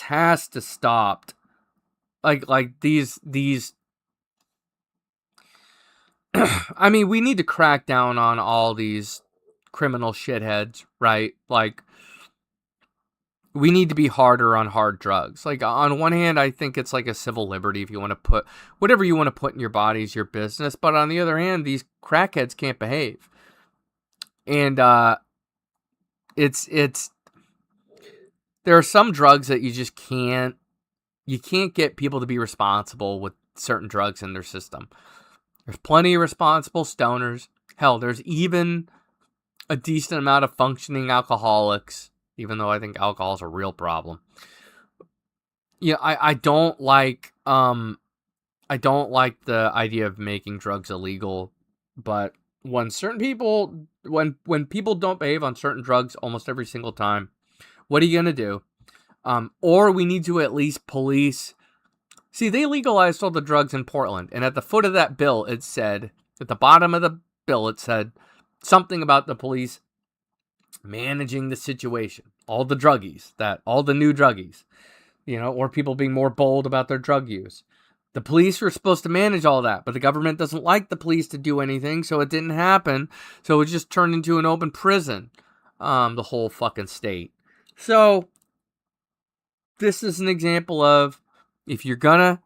has to stop. Like these I mean, we need to crack down on all these criminal shitheads, right? Like, we need to be harder on hard drugs. Like, on one hand, I think it's like a civil liberty if you want to put whatever you want to put in your body is your business. But on the other hand, these crackheads can't behave. And there are some drugs that you just can't get people to be responsible with certain drugs in their system. There's plenty of responsible stoners. Hell, there's even a decent amount of functioning alcoholics, even though I think alcohol is a real problem. Yeah, I don't like the idea of making drugs illegal, but when certain people when people don't behave on certain drugs almost every single time, what are you gonna do? Or we need to at least police. See, they legalized all the drugs in Portland, and at the foot of that bill, it said, at the bottom of the bill, it said something about the police managing the situation. All the new druggies, or people being more bold about their drug use. The police were supposed to manage all that, but the government doesn't like the police to do anything, so it didn't happen. So it just turned into an open prison, the whole fucking state. So this is an example of, if you're gonna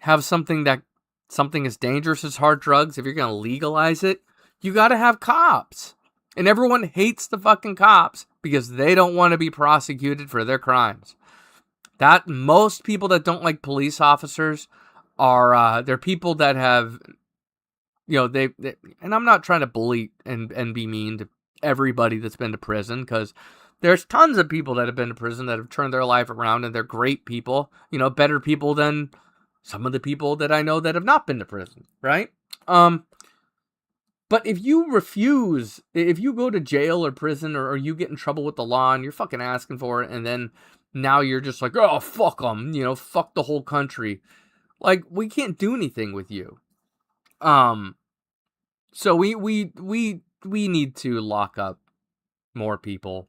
have something as dangerous as hard drugs, if you're gonna legalize it, you gotta have cops. And everyone hates the fucking cops because they don't want to be prosecuted for their crimes. That most people that don't like police officers are they're people that have, they and I'm not trying to bully and be mean to everybody that's been to prison, because there's tons of people that have been to prison that have turned their life around, and they're great people, better people than some of the people that I know that have not been to prison, right? But if you go to jail or prison, or you get in trouble with the law and you're fucking asking for it, and then now you're just like, oh, fuck them, fuck the whole country. Like, we can't do anything with you. So we need to lock up more people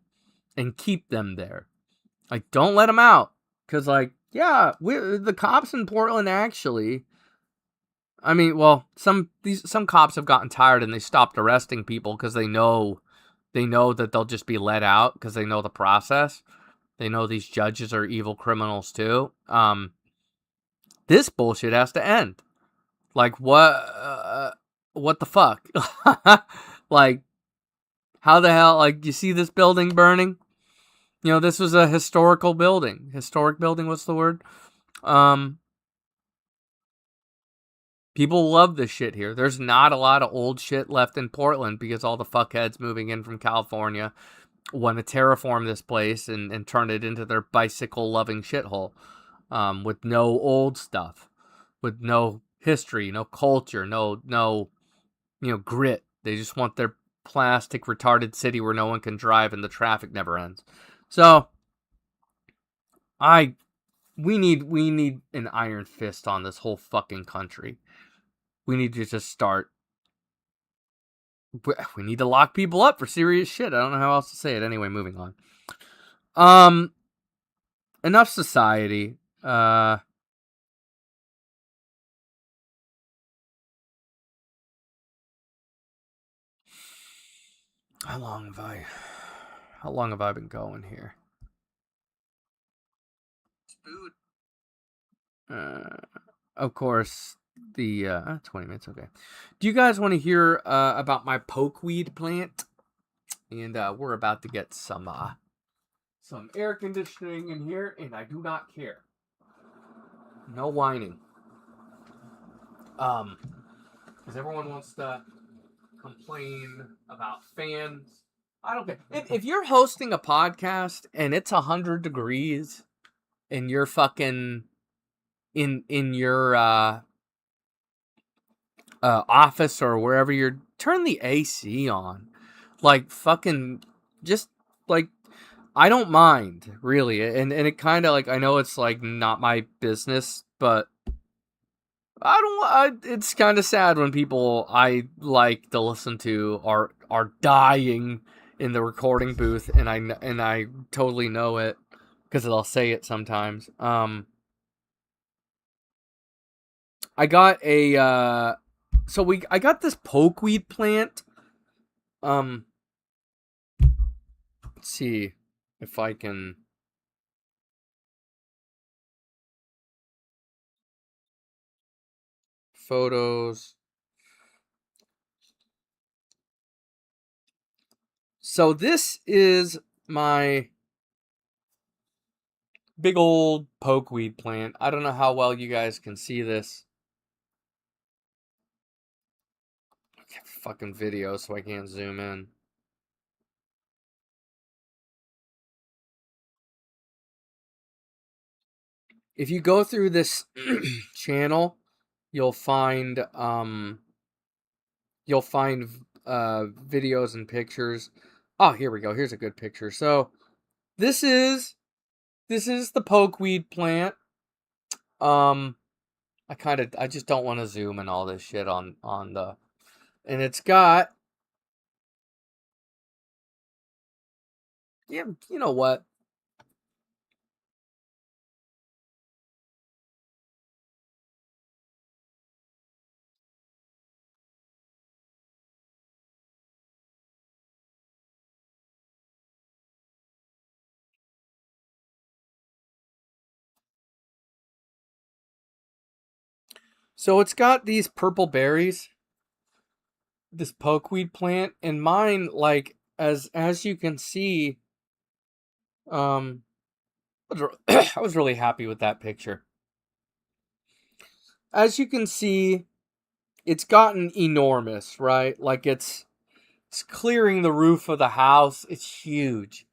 and keep them there. Like, don't let them out. Because, the cops in Portland actually, I mean, well, some cops have gotten tired and they stopped arresting people because they know that they'll just be let out because they know the process. They know these judges are evil criminals too. This bullshit has to end. Like, what the fuck? Like, how the hell? Like, you see this building burning? This was a historical building. Historic building, what's the word? People love this shit here. There's not a lot of old shit left in Portland because all the fuckheads moving in from California want to terraform this place and turn it into their bicycle-loving shithole, with no old stuff, with no history, no culture, no grit. They just want their plastic, retarded city where no one can drive and the traffic never ends. So, we need an iron fist on this whole fucking country. We need to just start. We need to lock people up for serious shit. I don't know how else to say it. Anyway, moving on. Enough society. How long have I been going here? Of course, the 20 minutes, okay. Do you guys want to hear about my pokeweed plant? And we're about to get some air conditioning in here, and I do not care. No whining. Because everyone wants to complain about fans. I don't care. If you're hosting a podcast and it's 100 degrees and you're fucking in your office or wherever you're, turn the AC on. Like, fucking, just, like, I don't mind, really. And it kind of, like, I know it's, like, not my business, but it's kind of sad when people I like to listen to are dying in the recording booth, and I totally know it because I'll say it sometimes. I got I got this pokeweed plant. Let's see if I can. Photos. So this is my big old pokeweed plant. I don't know how well you guys can see this. Fucking video, so I can't zoom in. if you go through this channel, you'll find videos and pictures. Oh, here we go. Here's a good picture. So this is the pokeweed plant. I just don't want to zoom and all this shit on the, and it's got, yeah, you know what? So it's got these purple berries, this pokeweed plant, and mine, like, as you can see, I was really happy with that picture. As you can see, it's gotten enormous, right? Like it's clearing the roof of the house. It's huge.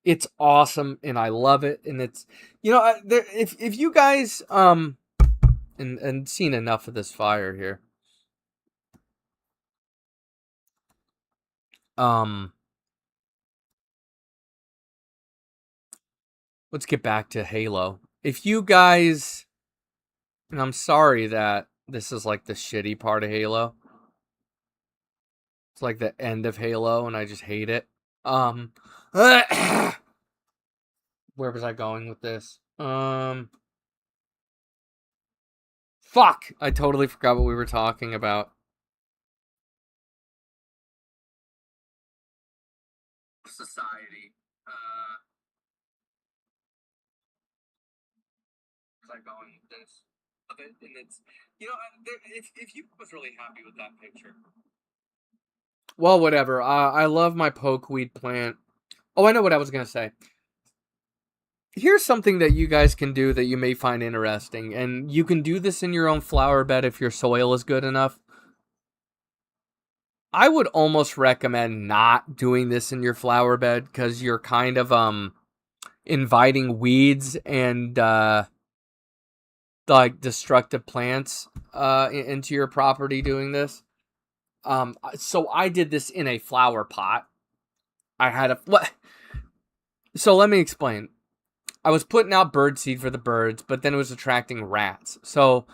It's awesome, and I love it. And it's, if you guys and seen enough of this fire here. Let's get back to Halo. If you guys, and I'm sorry that this is like the shitty part of Halo. It's like the end of Halo, and I just hate it. Where was I going with this? Fuck! I totally forgot what we were talking about. Society. Was I going with this? And it's, if you was really happy with that picture. Well, whatever. I love my pokeweed plant. Oh, I know what I was gonna say. Here's something that you guys can do that you may find interesting, and you can do this in your own flower bed if your soil is good enough. I would almost recommend not doing this in your flower bed, because you're kind of inviting weeds and like destructive plants into your property doing this. So I did this in a flower pot. I had what? So let me explain. I was putting out birdseed for the birds, but then it was attracting rats. So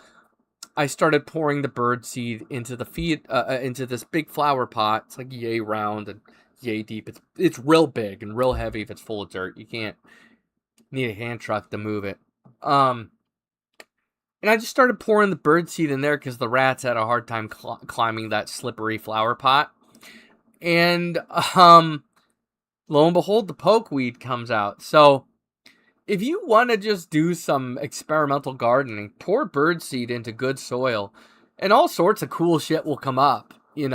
I started pouring the birdseed into the into this big flower pot. It's like yay round and yay deep. It's real big and real heavy if it's full of dirt. You need a hand truck to move it. And I just started pouring the birdseed in there because the rats had a hard time climbing that slippery flower pot. And lo and behold, the pokeweed comes out. So if you want to just do some experimental gardening, pour birdseed into good soil, and all sorts of cool shit will come up, You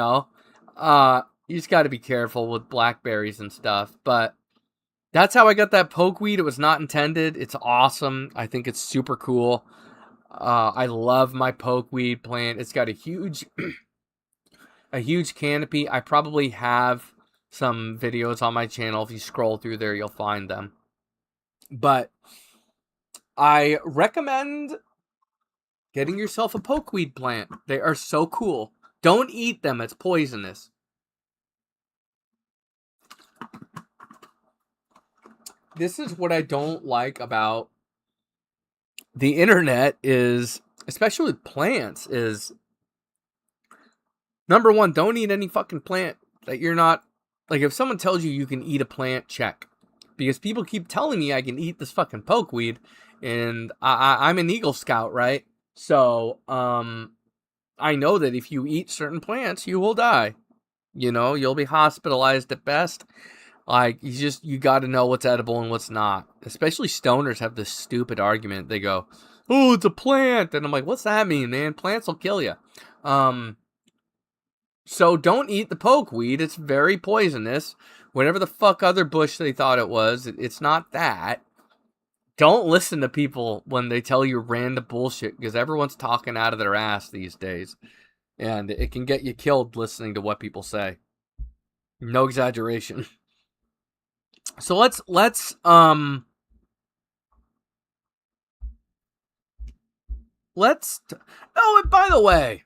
just got to be careful with blackberries and stuff. But that's how I got that pokeweed. It was not intended. It's awesome. I think it's super cool. I love my pokeweed plant. It's got a huge canopy. I probably have some videos on my channel. If you scroll through there, you'll find them. But I recommend getting yourself a pokeweed plant. They are so cool. Don't eat them. It's poisonous. This is what I don't like about the internet is, especially with plants, is number one, don't eat any fucking plant that you're not, like if someone tells you can eat a plant, check. Because people keep telling me I can eat this fucking pokeweed, and I'm an Eagle Scout, right? So, I know that if you eat certain plants, you will die. You'll be hospitalized at best. Like, you got to know what's edible and what's not. Especially stoners have this stupid argument. They go, oh, it's a plant. And I'm like, what's that mean, man? Plants will kill you. So don't eat the pokeweed. It's very poisonous. Whatever the fuck other bush they thought it was, it's not that. Don't listen to people when they tell you random bullshit, because everyone's talking out of their ass these days. And it can get you killed listening to what people say. No exaggeration. So let's Oh, and by the way,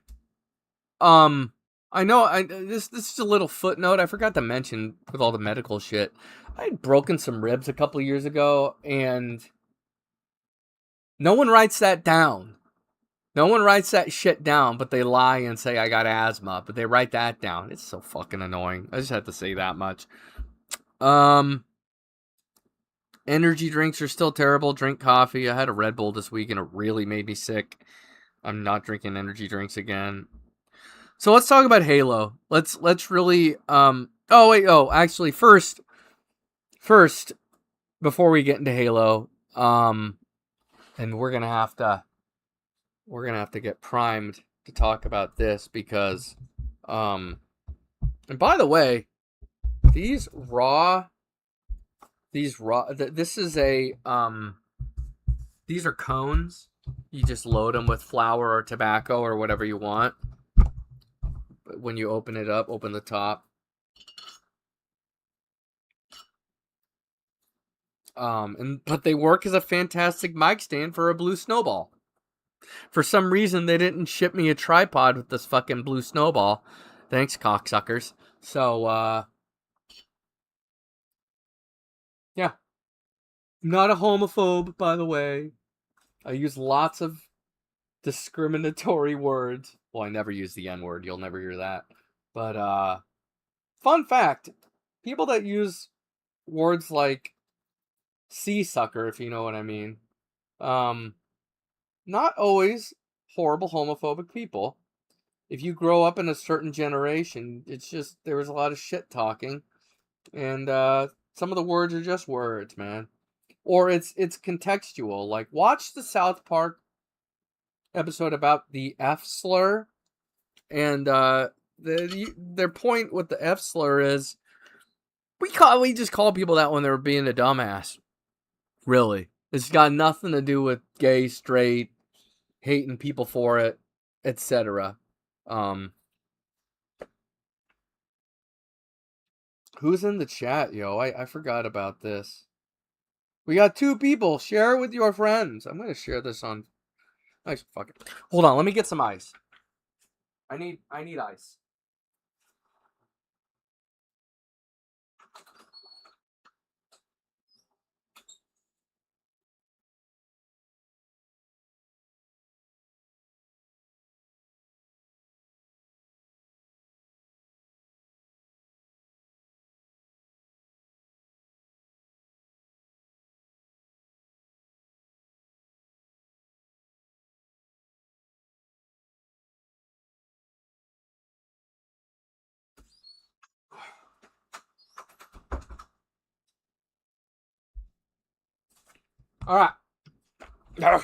I know this is a little footnote. I forgot to mention with all the medical shit. I had broken some ribs a couple years ago, and no one writes that down. No one writes that shit down, but they lie and say I got asthma, but they write that down. It's so fucking annoying. I just had to say that much. Energy drinks are still terrible. Drink coffee. I had a Red Bull this week and it really made me sick. I'm not drinking energy drinks again. So let's talk about Halo. Let's really actually first before we get into Halo, and we're going to have to get primed to talk about this because and by the way, this is a these are cones. You just load them with flour or tobacco or whatever you want. But when you open it up, open the top. But they work as a fantastic mic stand for a Blue Snowball. For some reason, they didn't ship me a tripod with this fucking Blue Snowball. Thanks, cocksuckers. So, yeah. Not a homophobe, by the way. I use lots of discriminatory words. Well, I never use the N-word. You'll never hear that. But, fun fact. People that use words like sea-sucker, if you know what I mean, not always horrible homophobic people. If you grow up in a certain generation, it's just, there was a lot of shit talking. And, some of the words are just words, man. Or it's contextual. Like, watch the South Park episode about the F slur. And, their point with the F slur is, we just call people that when they're being a dumbass. Really. It's got nothing to do with gay, straight, hating people for it, etc. Who's in the chat, yo? I forgot about this. We got 2 people. Share it with your friends. I'm gonna share this on. Nice, fuck it. Hold on, let me get some ice. I need ice. All right.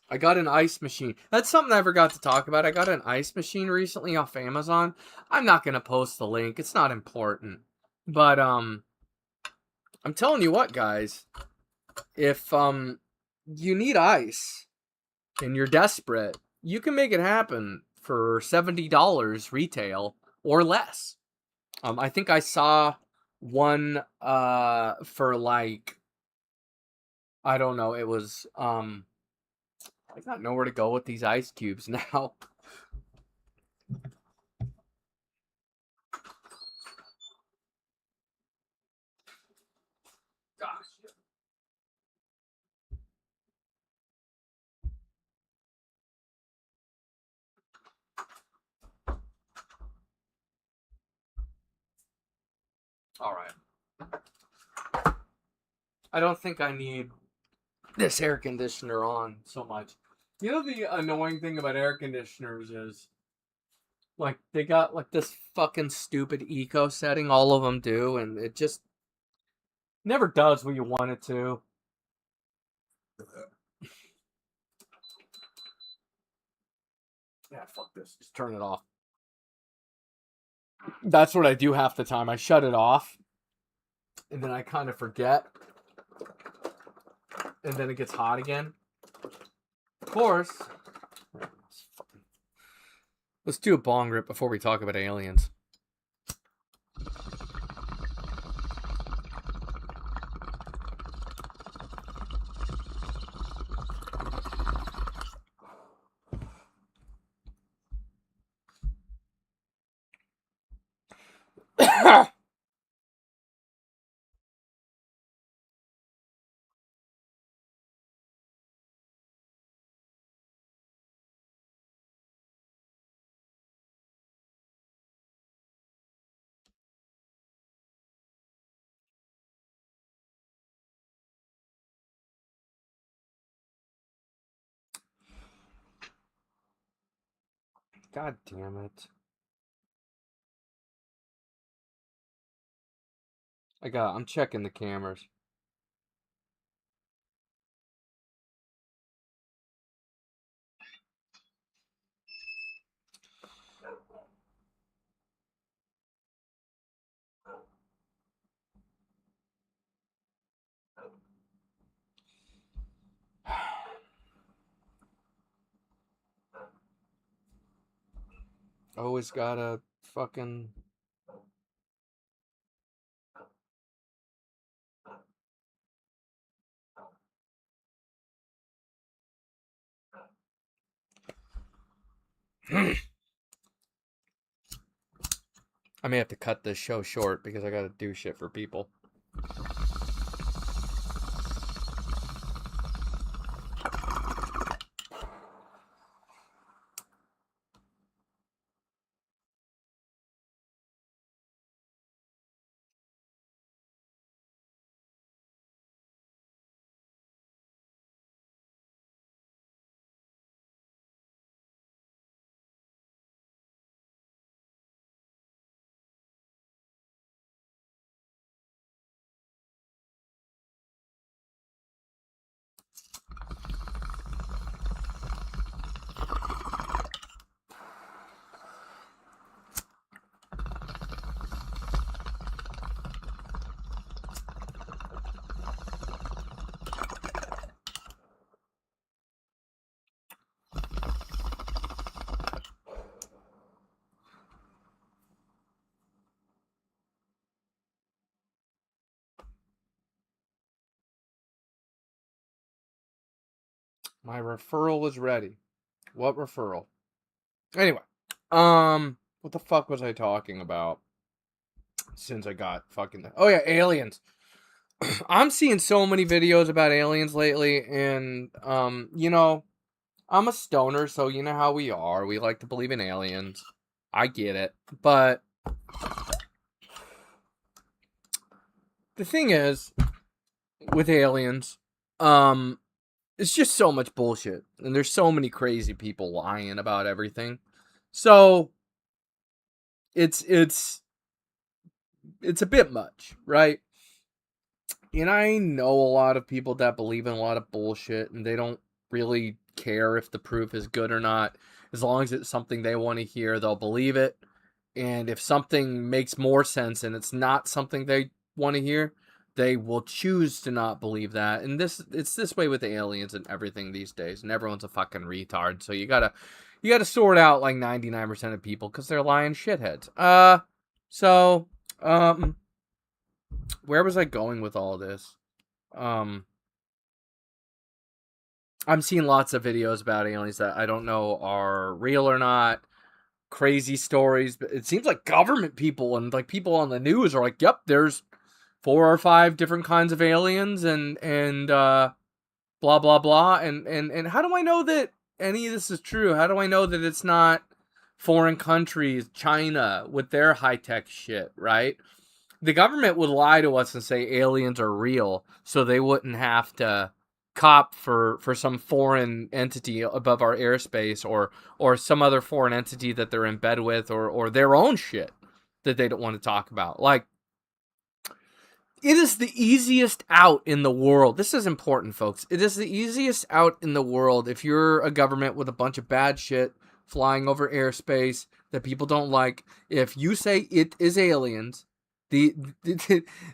I got an ice machine. That's something I forgot to talk about. I got an ice machine recently off Amazon. I'm not going to post the link. It's not important. But I'm telling you what, guys. If you need ice and you're desperate, you can make it happen for $70 retail or less. I think I saw one for like, I don't know, it was I got nowhere to go with these ice cubes now. Gosh. All right. I don't think I need this air conditioner on so much. You know, the annoying thing about air conditioners is, like, they got like this fucking stupid eco setting, all of them do, and it just never does what you want it to. Yeah, fuck this. Just turn it off. That's what I do half the time. I shut it off, and then I kind of forget, and then it gets hot again. Of course. Let's do a bong rip before we talk about aliens. God damn it. I'm checking the cameras. Always gotta fucking... I may have to cut this show short because I gotta do shit for people. My referral was ready. What referral? Anyway, what the fuck was I talking about? Since I got fucking... Oh yeah, aliens. I'm seeing so many videos about aliens lately, and, you know, I'm a stoner, so you know how we are. We like to believe in aliens. I get it. But the thing is, with aliens, it's just so much bullshit. And there's so many crazy people lying about everything. So it's a bit much, right? And I know a lot of people that believe in a lot of bullshit, and they don't really care if the proof is good or not. As long as it's something they want to hear, they'll believe it. And if something makes more sense and it's not something they want to hear, they will choose to not believe that. And it's this way with the aliens and everything these days. And everyone's a fucking retard. So you gotta sort out like 99% of people because they're lying shitheads. Where was I going with all this? I'm seeing lots of videos about aliens that I don't know are real or not. Crazy stories, but it seems like government people and like people on the news are like, yep, there's 4 or 5 different kinds of aliens and blah blah blah. And how do I know that any of this is true? How do I know that it's not foreign countries, China with their high-tech shit, right? The government would lie to us and say aliens are real so they wouldn't have to cop for some foreign entity above our airspace or some other foreign entity that they're in bed with or their own shit that they don't want to talk about. Like, it is the easiest out in the world. This is important, folks. It is the easiest out in the world if you're a government with a bunch of bad shit flying over airspace that people don't like. If you say it is aliens,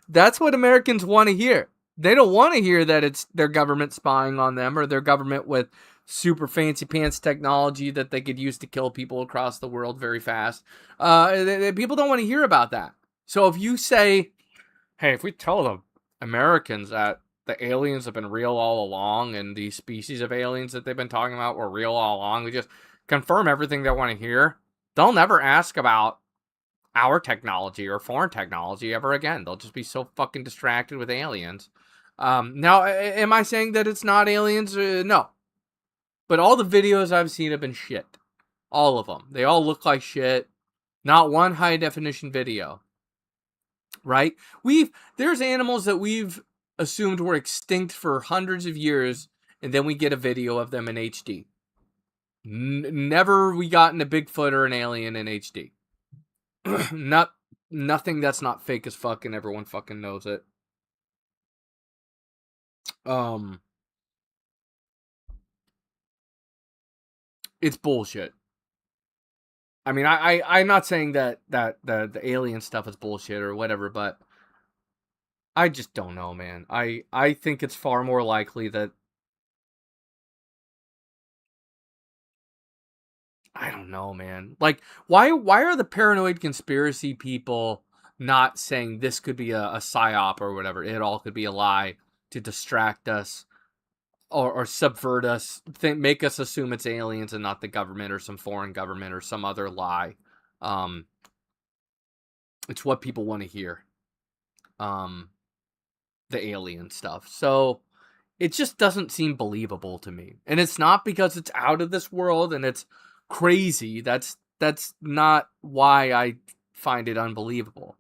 that's what Americans want to hear. They don't want to hear that it's their government spying on them or their government with super fancy pants technology that they could use to kill people across the world very fast. People don't want to hear about that. So if you say, hey, if we tell the Americans that the aliens have been real all along and these species of aliens that they've been talking about were real all along, we just confirm everything they want to hear, they'll never ask about our technology or foreign technology ever again. They'll just be so fucking distracted with aliens. Now, am I saying that it's not aliens? No. But all the videos I've seen have been shit. All of them. They all look like shit. Not one high definition video. Right? There's animals that we've assumed were extinct for hundreds of years, and then we get a video of them in HD. Never we gotten a Bigfoot or an alien in HD. Nothing that's not fake as fuck, and everyone fucking knows it. It's bullshit. I mean, I'm not saying that the alien stuff is bullshit or whatever, but I just don't know, man. I think it's far more likely that, I don't know, man. Like, why are the paranoid conspiracy people not saying this could be a psyop or whatever? It all could be a lie to distract us or subvert us, make us assume it's aliens and not the government or some foreign government or some other lie. It's what people want to hear. The alien stuff. So it just doesn't seem believable to me. And it's not because it's out of this world and it's crazy. That's not why I find it unbelievable.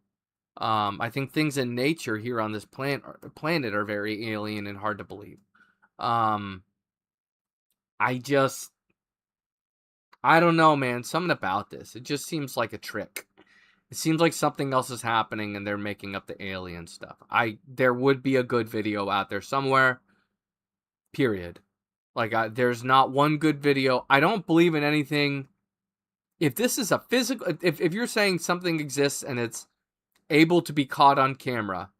I think things in nature here on this planet are very alien and hard to believe. I don't know, man. Something about this. It just seems like a trick. It seems like something else is happening and they're making up the alien stuff. There would be a good video out there somewhere. Period. Like, there's not one good video. I don't believe in anything. If this is a physical, if you're saying something exists and it's able to be caught on camera,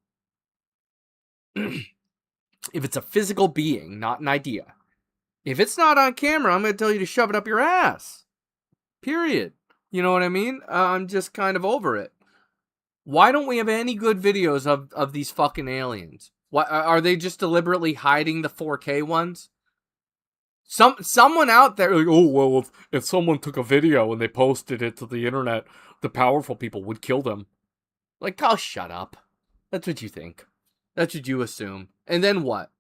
if it's a physical being, not an idea. If it's not on camera, I'm going to tell you to shove it up your ass. Period. You know what I mean? I'm just kind of over it. Why don't we have any good videos of these fucking aliens? Why are they just deliberately hiding the 4K ones? Someone out there, like, oh, well, if someone took a video and they posted it to the internet, the powerful people would kill them. Like, oh, shut up. That's what you think. That's what you assume. And then what?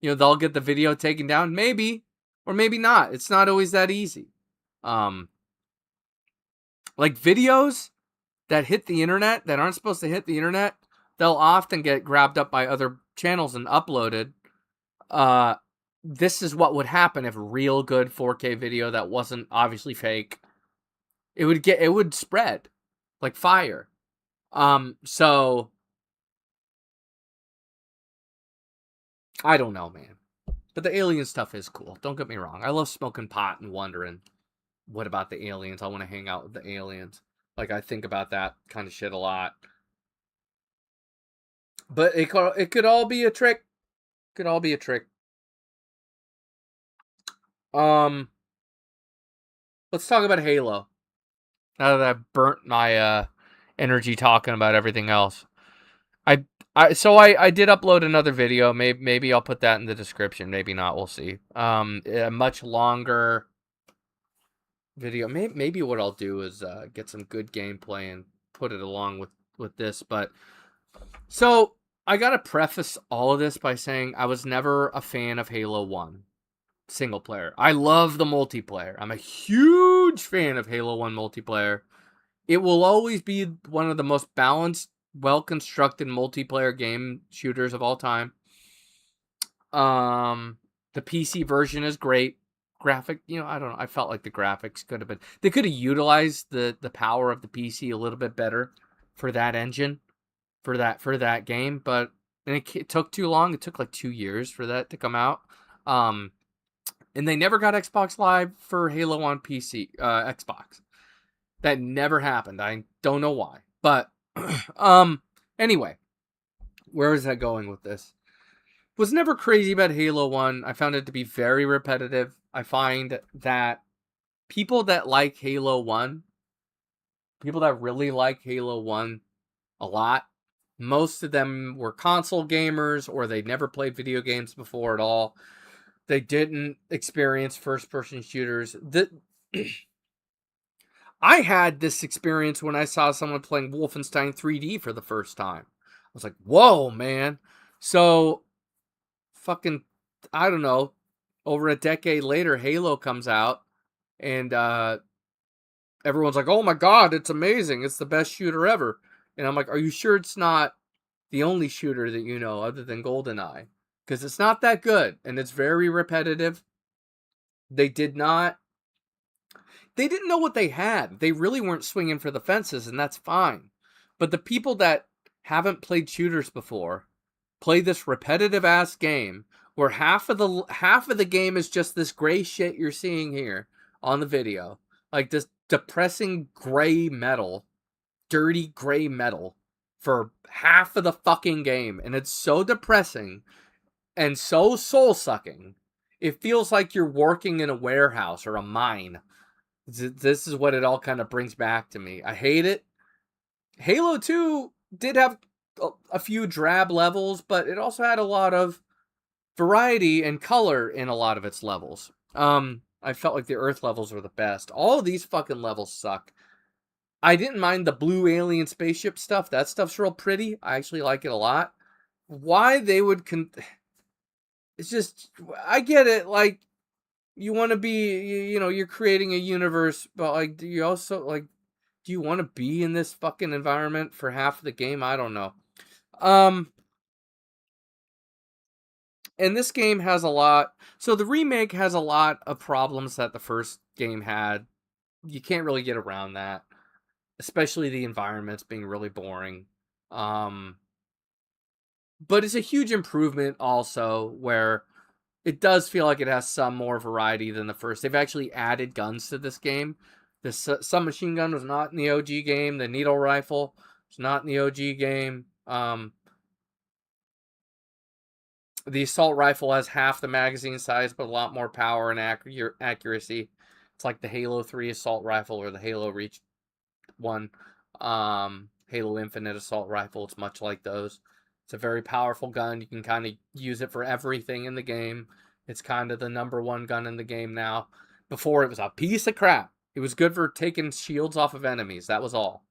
You know, they'll get the video taken down? Maybe. Or maybe not. It's not always that easy. Like, videos that hit the internet, that aren't supposed to hit the internet, they'll often get grabbed up by other channels and uploaded. This is what would happen if real good 4K video that wasn't obviously fake. It would spread like fire. So I don't know, man. But the alien stuff is cool. Don't get me wrong. I love smoking pot and wondering, what about the aliens? I want to hang out with the aliens. Like, I think about that kind of shit a lot. But it could all be a trick. Could all be a trick. Let's talk about Halo. Now that I've burnt my energy talking about everything else. I did upload another video. Maybe I'll put that in the description. Maybe not. We'll see. A much longer video. Maybe what I'll do is get some good gameplay and put it along with this. But so I gotta preface all of this by saying I was never a fan of Halo 1 single player. I love the multiplayer. I'm a huge fan of Halo 1 multiplayer. It will always be one of the most balanced, well-constructed multiplayer game shooters of all time. The PC version is great. Graphic, I don't know. I felt like the graphics could have been... They could have utilized the power of the PC a little bit better for that engine, for that game, but it took too long. It took like 2 years for that to come out. And they never got Xbox Live for Halo on PC, Xbox. That never happened. I don't know why. But, anyway. Where is that going with this? Was never crazy about Halo 1. I found it to be very repetitive. I find that people that like Halo 1, people that really like Halo 1 a lot, most of them were console gamers or they never played video games before at all. They didn't experience first-person shooters. I had this experience when I saw someone playing Wolfenstein 3D for the first time. I was like, whoa, man. So, fucking, I don't know, over a decade later, Halo comes out, and everyone's like, oh my god, it's amazing. It's the best shooter ever. And I'm like, are you sure it's not the only shooter that you know other than GoldenEye? Because it's not that good, and it's very repetitive. They didn't know what they had. They really weren't swinging for the fences, and that's fine. But the people that haven't played shooters before play this repetitive ass game where half of the game is just this gray shit you're seeing here on the video, like this depressing gray metal, dirty gray metal for half of the fucking game, and it's so depressing and so soul-sucking. It feels like you're working in a warehouse or a mine. This is what it all kind of brings back to me. I hate it. Halo 2 did have a few drab levels, but it also had a lot of variety and color in a lot of its levels. I felt like the Earth levels were the best. All of these fucking levels suck. I didn't mind the blue alien spaceship stuff. That stuff's real pretty. I actually like it a lot. Why they would... It's just... I get it, like... You want to be, you're creating a universe, but, like, do you also, like, do you want to be in this fucking environment for half of the game? I don't know. And this game has a lot, so the remake has a lot of problems that the first game had. You can't really get around that, especially the environments being really boring. But it's a huge improvement also, where it does feel like it has some more variety than the first. They've actually added guns to this game. The submachine gun was not in the OG game. The needle rifle was not in the OG game. The assault rifle has half the magazine size, but a lot more power and accuracy. It's like the Halo 3 assault rifle or the Halo Reach 1. Halo Infinite assault rifle. It's much like those. It's a very powerful gun. You can kind of use it for everything in the game. It's kind of the number one gun in the game now. Before, it was a piece of crap. It was good for taking shields off of enemies. That was all.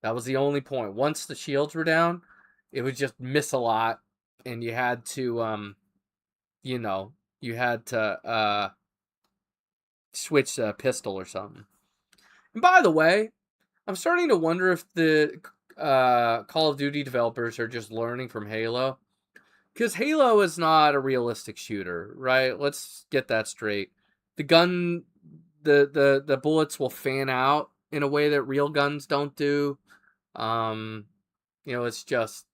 That was the only point. Once the shields were down, it would just miss a lot. And you had to, switch a pistol or something. And by the way, I'm starting to wonder if the Call of Duty developers are just learning from Halo, because Halo is not a realistic shooter, right? Let's get that straight. The gun, the bullets will fan out in a way that real guns don't do. It's just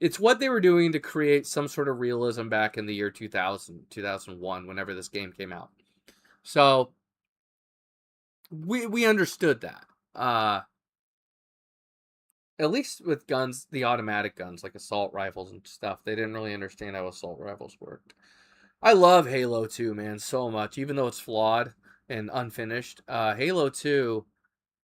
it's what they were doing to create some sort of realism back in the year 2000, 2001, whenever this game came out. So we understood that. At least with guns, the automatic guns, like assault rifles and stuff, they didn't really understand how assault rifles worked. I love Halo 2, man, so much. Even though it's flawed and unfinished, Halo 2,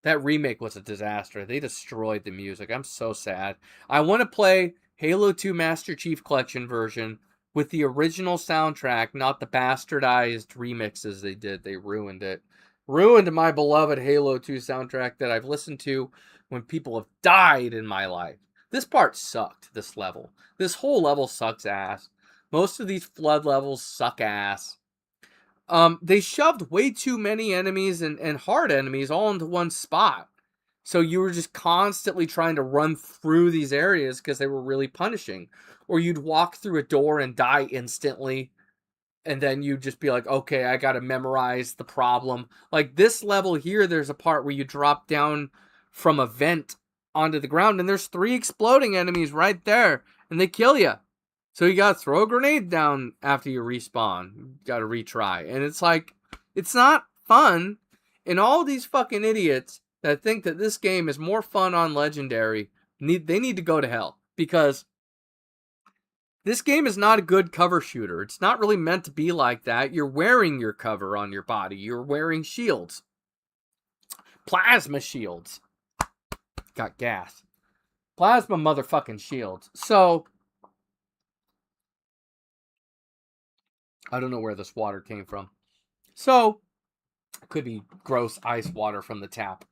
that remake was a disaster. They destroyed the music. I'm so sad. I want to play Halo 2 Master Chief Collection version with the original soundtrack, not the bastardized remixes they did. They ruined it. Ruined my beloved Halo 2 soundtrack that I've listened to when people have died in my life. This part sucked, this level. This whole level sucks ass. Most of these flood levels suck ass. They shoved way too many enemies and hard enemies all into one spot. So you were just constantly trying to run through these areas because they were really punishing. Or you'd walk through a door and die instantly. And then you'd just be like, okay, I gotta memorize the problem. Like this level here, there's a part where you drop down from a vent onto the ground, and there's 3 exploding enemies right there, and they kill you. So you gotta throw a grenade down after you respawn. You gotta retry. And it's like, it's not fun. And all these fucking idiots that think that this game is more fun on Legendary, they need to go to hell. Because this game is not a good cover shooter. It's not really meant to be like that. You're wearing your cover on your body. You're wearing shields. Plasma shields. Got gas. Plasma motherfucking shields. So, I don't know where this water came from. So, Could be gross ice water from the tap.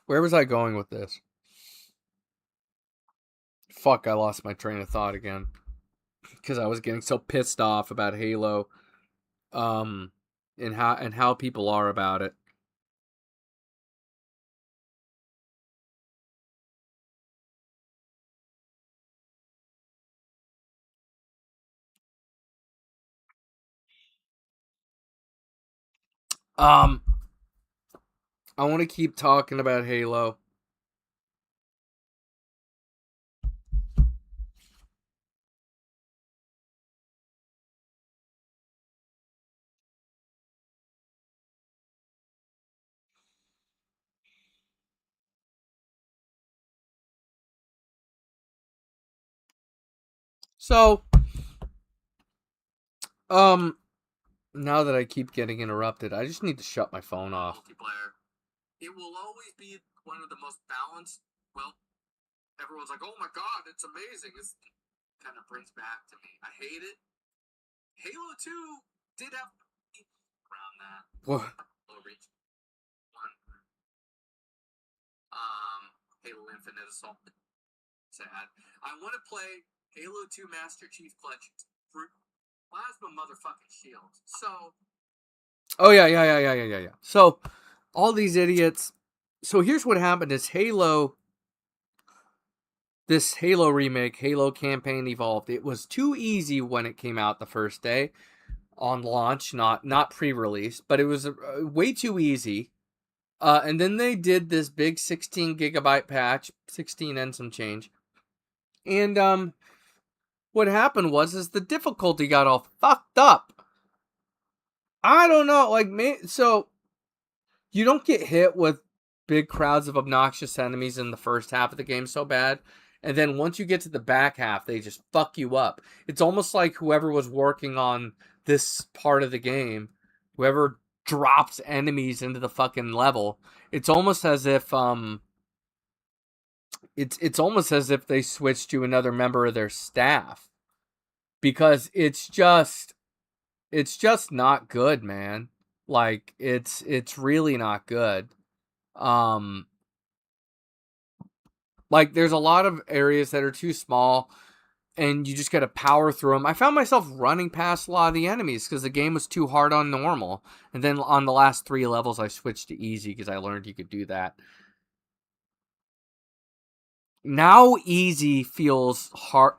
Where was I going with this? Fuck, I lost my train of thought again. Because I was getting so pissed off about Halo. And how people are about it. I want to keep talking about Halo. So, now that I keep getting interrupted, I just need to shut my phone off. Multiplayer. It will always be one of the most balanced. Well, everyone's like, "Oh my god, it's amazing." This kind of brings back to me. I hate it. Halo 2 did have around that. What? Low reach. One. Halo Infinite Assault. Sad. I want to play Halo 2 Master Chief Collection for Plasma motherfucking Shield. So. Oh yeah. So, all these idiots. So here's what happened: is Halo. This Halo remake, Halo Campaign Evolved. It was too easy when it came out the first day on launch, not pre-release, but it was way too easy. And then they did this big 16 gigabyte patch, 16 and some change. And what happened is the difficulty got all fucked up. I don't know, so you don't get hit with big crowds of obnoxious enemies in the first half of the game so bad. And then once you get to the back half, they just fuck you up. It's almost like whoever was working on this part of the game, whoever drops enemies into the fucking level, it's almost as if it's almost as if they switched to another member of their staff. Because it's just not good, man. Like it's really not good. Like, there's a lot of areas that are too small, and you just gotta power through them. I found myself running past a lot of the enemies because the game was too hard on normal. And then on the last 3 levels, I switched to easy because I learned you could do that. Now easy feels hard.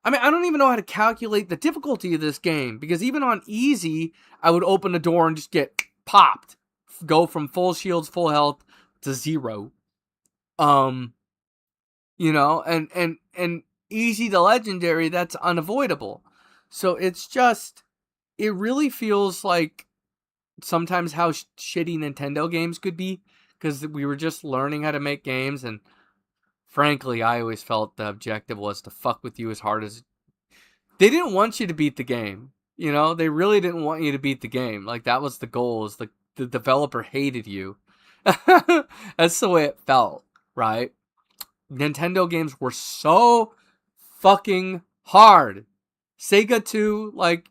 I mean, I don't even know how to calculate the difficulty of this game, because even on easy, I would open the door and just get popped. Go from full shields, full health to 0. You know, and easy to legendary, that's unavoidable. So it's just, it really feels like sometimes how shitty Nintendo games could be, because we were just learning how to make games, and frankly, I always felt the objective was to fuck with you as hard as... They didn't want you to beat the game, you know? They really didn't want you to beat the game. Like, that was the goal, is the developer hated you. That's the way it felt, right? Nintendo games were so fucking hard. Sega 2, like,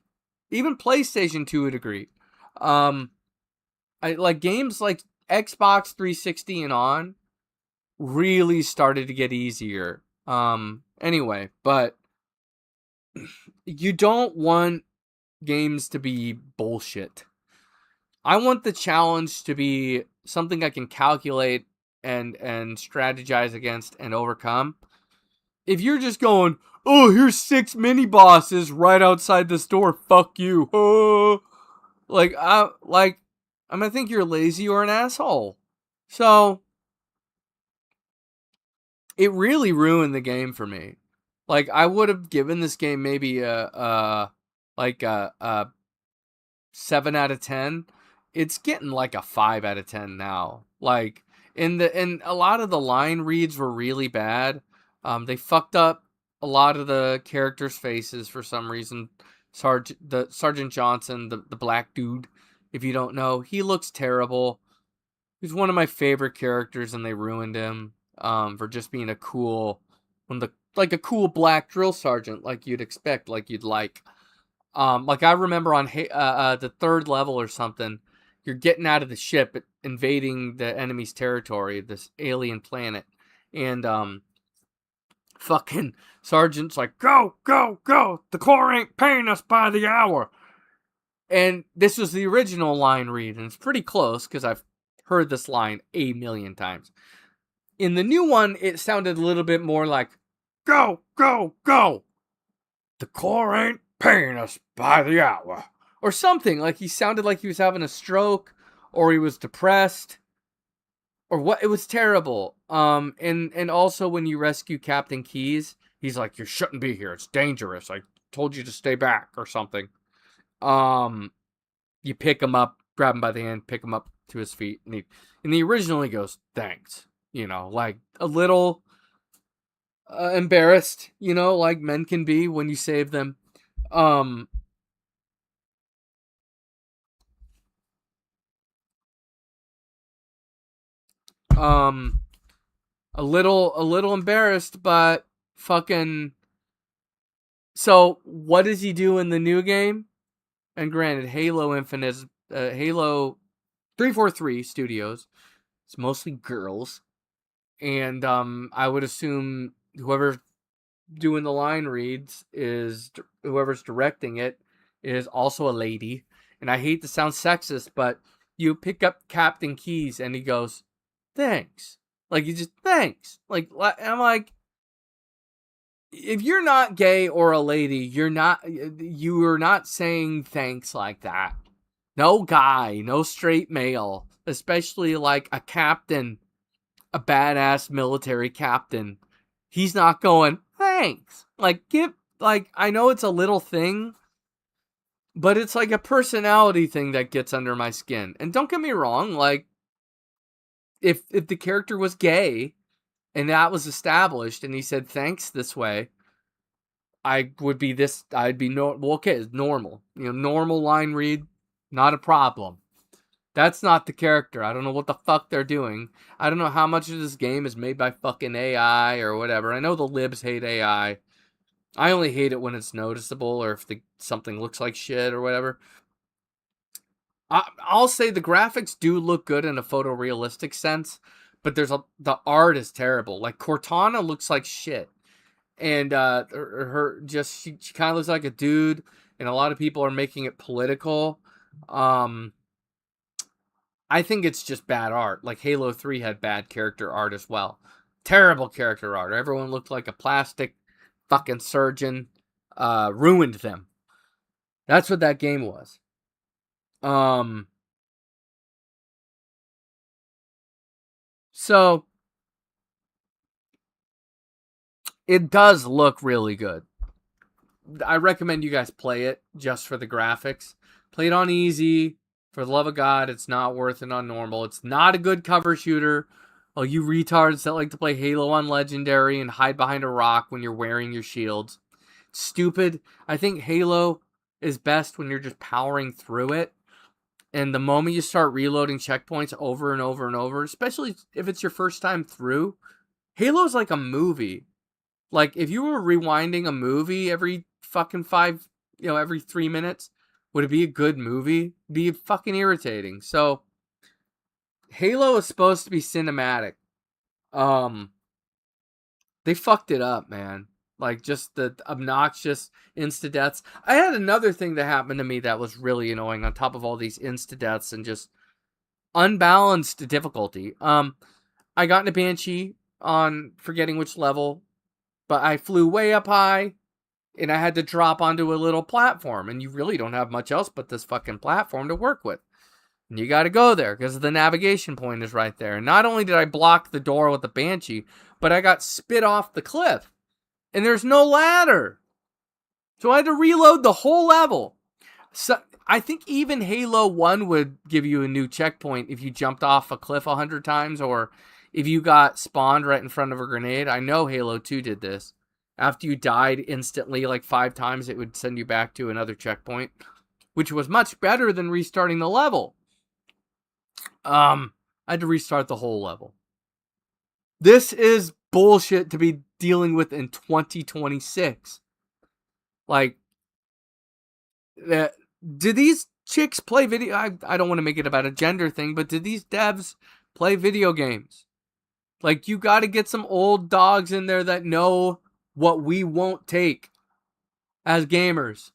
even PlayStation to a degree. I like games like Xbox 360 and on really started to get easier. Anyway, but you don't want games to be bullshit. I want the challenge to be something I can calculate and strategize against and overcome. If you're just going, "Oh, here's 6 mini bosses right outside the store, fuck you," oh, I'm gonna think you're lazy or an asshole. So it really ruined the game for me. Like, I would have given this game maybe a 7 out of 10. It's getting like a 5 out of 10 now. Like, and a lot of the line reads were really bad. They fucked up a lot of the characters' faces for some reason. Sergeant Johnson, the black dude, if you don't know, he looks terrible. He's one of my favorite characters, and they ruined him for just being one of the like a cool black drill sergeant, like you'd expect, like you'd like. Like I remember on the third level or something, you're getting out of the ship, invading the enemy's territory, this alien planet, and fucking sergeant's like, go, go, go! The Corps ain't paying us by the hour. And this was the original line read, and it's pretty close because I've heard this line 1,000,000 times. In the new one, it sounded a little bit more like, go, go, go! The Corps ain't paying us by the hour. Or something, like he sounded like he was having a stroke, or he was depressed, or what. It was terrible. And also when you rescue Captain Keyes, he's like, you shouldn't be here, it's dangerous, I told you to stay back, or something. You pick him up, grab him by the hand, pick him up to his feet, and he originally goes, thanks, you know, like a little embarrassed, you know, like men can be when you save them. A little embarrassed, but fucking. So what does he do in the new game? And granted, Halo Infinite, Halo 343 Studios, it's mostly girls, and I would assume whoever's doing the line reads is whoever's directing it is also a lady. And I hate to sound sexist, but you pick up Captain Keyes and he goes, thanks. Like, you just, thanks. Like, I'm like, if you're not gay or a lady, you are not saying thanks like that. No guy, no straight male, especially like a captain, a badass military captain. He's not going, thanks. Like, I know it's a little thing, but it's like a personality thing that gets under my skin. And don't get me wrong, like, if the character was gay and that was established and he said thanks this way, I'd be okay, it's normal. You know, normal line read, not a problem. That's not the character. I don't know what the fuck they're doing. I don't know how much of this game is made by fucking AI or whatever. I know the libs hate AI. I only hate it when it's noticeable or if something looks like shit or whatever. I'll say the graphics do look good in a photorealistic sense, but the art is terrible. Like, Cortana looks like shit. And she kind of looks like a dude, and a lot of people are making it political. I think it's just bad art. Like, Halo 3 had bad character art as well. Terrible character art. Everyone looked like a plastic fucking surgeon. Ruined them. That's what that game was. So it does look really good. I recommend you guys play it just for the graphics. Play it on easy. For the love of God, it's not worth it on normal. It's not a good cover shooter. All you retards that like to play Halo on Legendary and hide behind a rock when you're wearing your shields. Stupid. I think Halo is best when you're just powering through it. And the moment you start reloading checkpoints over and over and over, especially if it's your first time through, Halo's like a movie. Like, if you were rewinding a movie every fucking every 3 minutes, would it be a good movie? It'd be fucking irritating. So, Halo is supposed to be cinematic. They fucked it up, man. Like, just the obnoxious insta-deaths. I had another thing that happened to me that was really annoying on top of all these insta-deaths and just unbalanced difficulty. I got in a Banshee on forgetting which level, but I flew way up high, and I had to drop onto a little platform, and you really don't have much else but this fucking platform to work with. And you gotta go there, because the navigation point is right there. And not only did I block the door with the Banshee, but I got spit off the cliff. And there's no ladder. So I had to reload the whole level. So I think even Halo 1 would give you a new checkpoint if you jumped off a cliff 100 times or if you got spawned right in front of a grenade. I know Halo 2 did this. After you died instantly like 5 times, it would send you back to another checkpoint, which was much better than restarting the level. I had to restart the whole level. This is bullshit to be dealing with in 2026. Like, do these chicks play video? I don't want to make it about a gender thing, but do these devs play video games? Like, you got to get some old dogs in there that know what we won't take as gamers.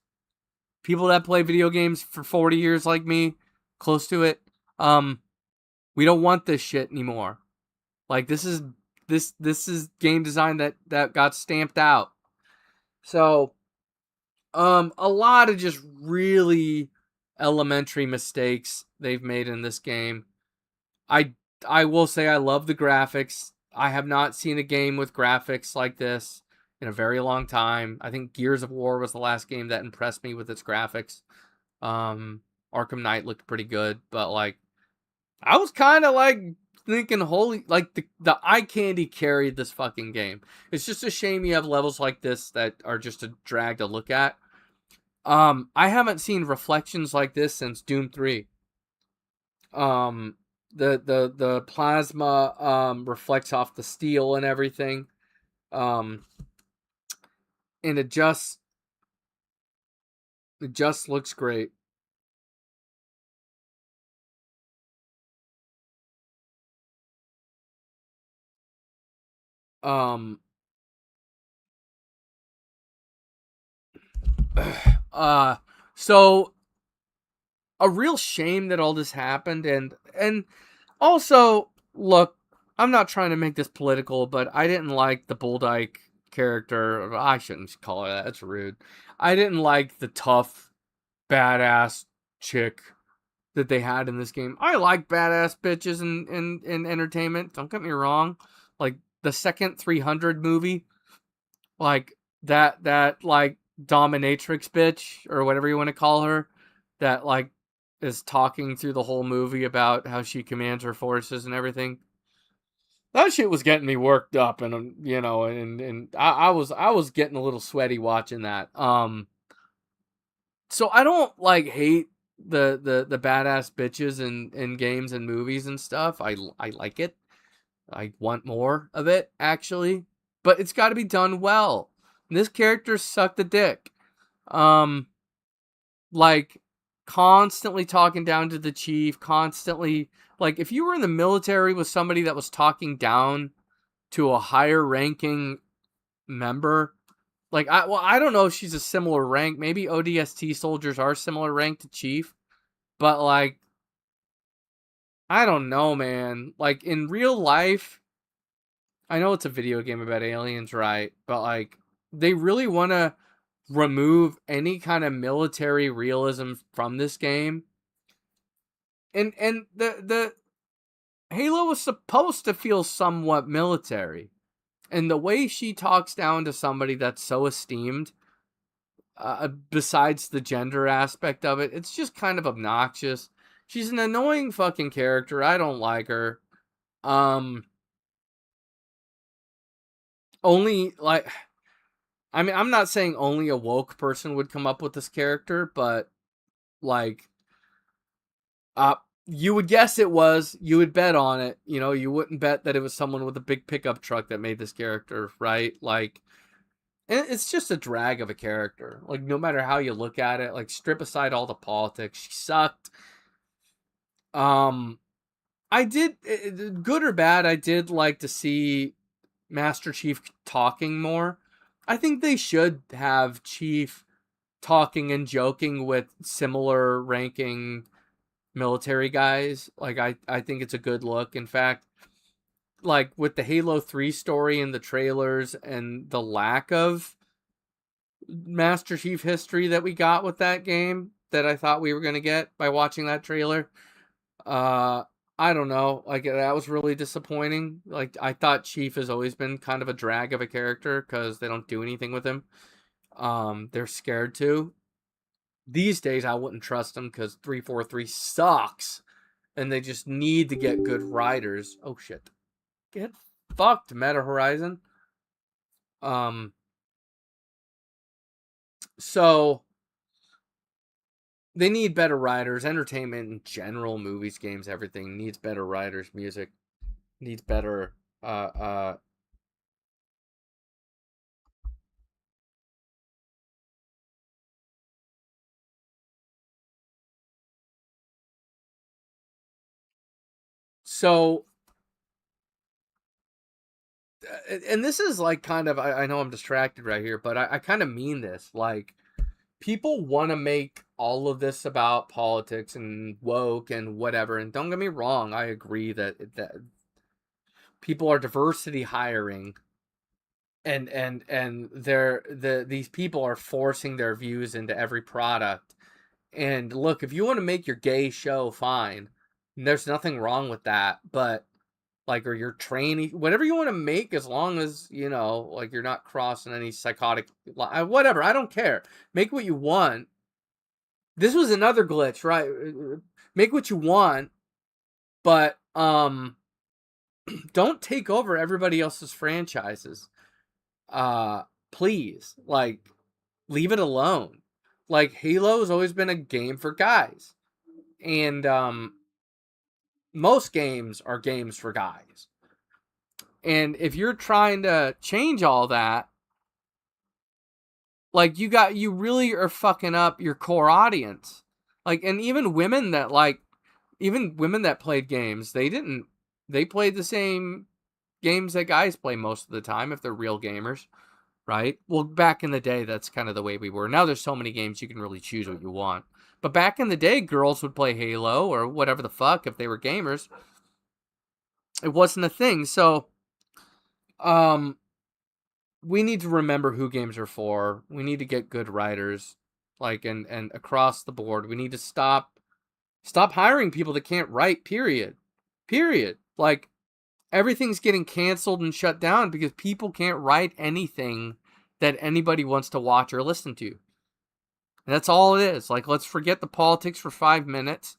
People that play video games for 40 years like me, close to it, we don't want this shit anymore. Like, this is game design that got stamped out. So, a lot of just really elementary mistakes they've made in this game. I will say I love the graphics. I have not seen a game with graphics like this in a very long time. I think Gears of War was the last game that impressed me with its graphics. Arkham Knight looked pretty good, but like, I was kind of like thinking, holy, like the eye candy carried this fucking game. It's just a shame you have levels like this that are just a drag to look at. I haven't seen reflections like this since Doom 3. The plasma reflects off the steel and everything. And it just looks great. So a real shame that all this happened, and also, look, I'm not trying to make this political, but I didn't like the Bulldyke character. I shouldn't call her that. That's rude. I didn't like the tough, badass chick that they had in this game. I like badass bitches in entertainment. Don't get me wrong. Like the second 300 movie, like that like dominatrix bitch or whatever you want to call her, that like is talking through the whole movie about how she commands her forces and everything. That shit was getting me worked up, and you know, and I was getting a little sweaty watching that. So I don't like hate the badass bitches in games and movies and stuff. I like it. I want more of it, actually, but it's got to be done well. And this character sucked a dick. Like constantly talking down to the chief, constantly, like, if you were in the military with somebody that was talking down to a higher ranking member, like, I don't know if she's a similar rank. Maybe ODST soldiers are similar rank to chief, but like, I don't know, man. Like, in real life, I know it's a video game about aliens, right? But like, they really want to remove any kind of military realism from this game. And the Halo was supposed to feel somewhat military. And the way she talks down to somebody that's so esteemed, besides the gender aspect of it, it's just kind of obnoxious. She's an annoying fucking character. I don't like her. Only, like, I mean, I'm not saying only a woke person would come up with this character, but, like, you would guess it was, you would bet on it, you know, you wouldn't bet that it was someone with a big pickup truck that made this character, right? Like, it's just a drag of a character. Like, no matter how you look at it, like, strip aside all the politics, she sucked. I did, good or bad, I did like to see Master Chief talking more. I think they should have Chief talking and joking with similar ranking military guys. Like, I think it's a good look. In fact, like with the Halo 3 story and the trailers and the lack of Master Chief history that we got with that game that I thought we were going to get by watching that trailer, I don't know. Like, that was really disappointing. Like, I thought Chief has always been kind of a drag of a character because they don't do anything with him. They're scared to. These days, I wouldn't trust him because 343 sucks. And they just need to get good writers. Oh, shit. Get fucked, Meta Horizon. So they need better writers. Entertainment in general, movies, games, everything needs better writers. Music needs better So, and this is like kind of, I know I'm distracted right here, but I kind of mean this. Like, people want to make all of this about politics and woke and whatever. And don't get me wrong, I agree that people are diversity hiring, and these people are forcing their views into every product. And look, if you want to make your gay show, fine. There's nothing wrong with that. But like, or your trainee, whatever you want to make, as long as, you know, like, you're not crossing any psychotic, whatever, I don't care. Make what you want. This was another glitch, right? Make what you want, but don't take over everybody else's franchises. Please, like, leave it alone. Like, Halo has always been a game for guys, and most games are games for guys. And if you're trying to change all that, like, you really are fucking up your core audience. Like, and even women that played games, they played the same games that guys play most of the time, if they're real gamers, right? Well, back in the day, that's kind of the way we were. Now there's so many games you can really choose what you want. But back in the day, girls would play Halo or whatever the fuck if they were gamers. It wasn't a thing. So, we need to remember who games are for. We need to get good writers, like, and across the board. We need to stop hiring people that can't write, period. Like, everything's getting canceled and shut down because people can't write anything that anybody wants to watch or listen to. And that's all it is. Like, let's forget the politics for 5 minutes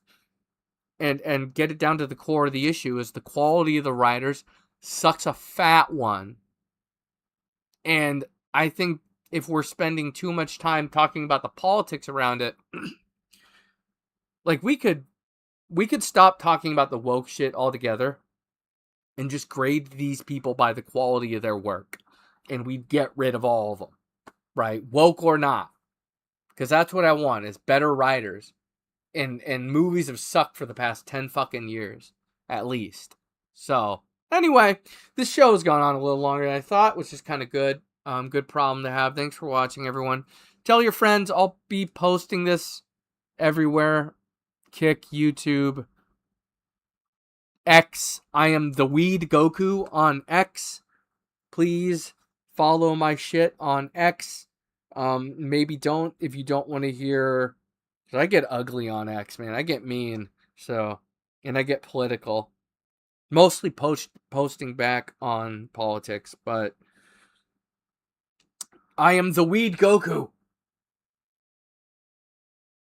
and get it down to the core of the issue. Is the quality of the writers sucks a fat one. And I think if we're spending too much time talking about the politics around it, like, we could stop talking about the woke shit altogether and just grade these people by the quality of their work, and we'd get rid of all of them, right? Woke or not. Because that's what I want, is better writers. And movies have sucked for the past 10 fucking years, at least. So, anyway, this show has gone on a little longer than I thought, which is kind of good. Good problem to have. Thanks for watching, everyone. Tell your friends. I'll be posting this everywhere. Kick, YouTube, X. I am the Weed Goku on X. Please follow my shit on X. Maybe don't if you don't want to hear. Cause I get ugly on X, man. I get mean. So, and I get political. Mostly posting back on politics, but I am the Weed Goku.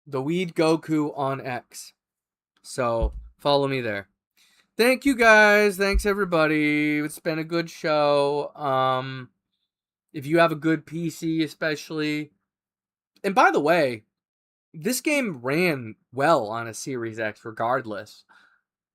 The Weed Goku on X. So, follow me there. Thank you guys. Thanks everybody. It's been a good show. If you have a good PC especially. And by the way, this game ran well on a Series X regardless.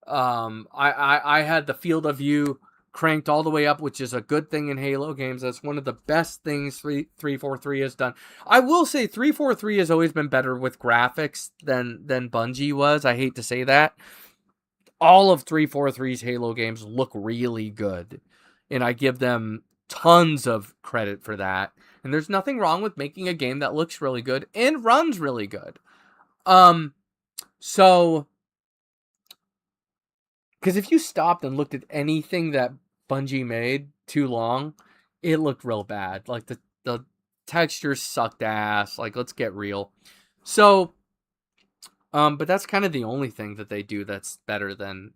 I had the field of view cranked all the way up, which is a good thing in Halo games. That's one of the best things 343 has done. I will say 343 has always been better with graphics than Bungie was. I hate to say that. All of 343's Halo games look really good, and I give them tons of credit for that. And there's nothing wrong with making a game that looks really good and runs really good. So, because if you stopped and looked at anything that Bungie made too long, it looked real bad. Like, the textures sucked ass. Like, let's get real. So, but that's kind of the only thing that they do that's better than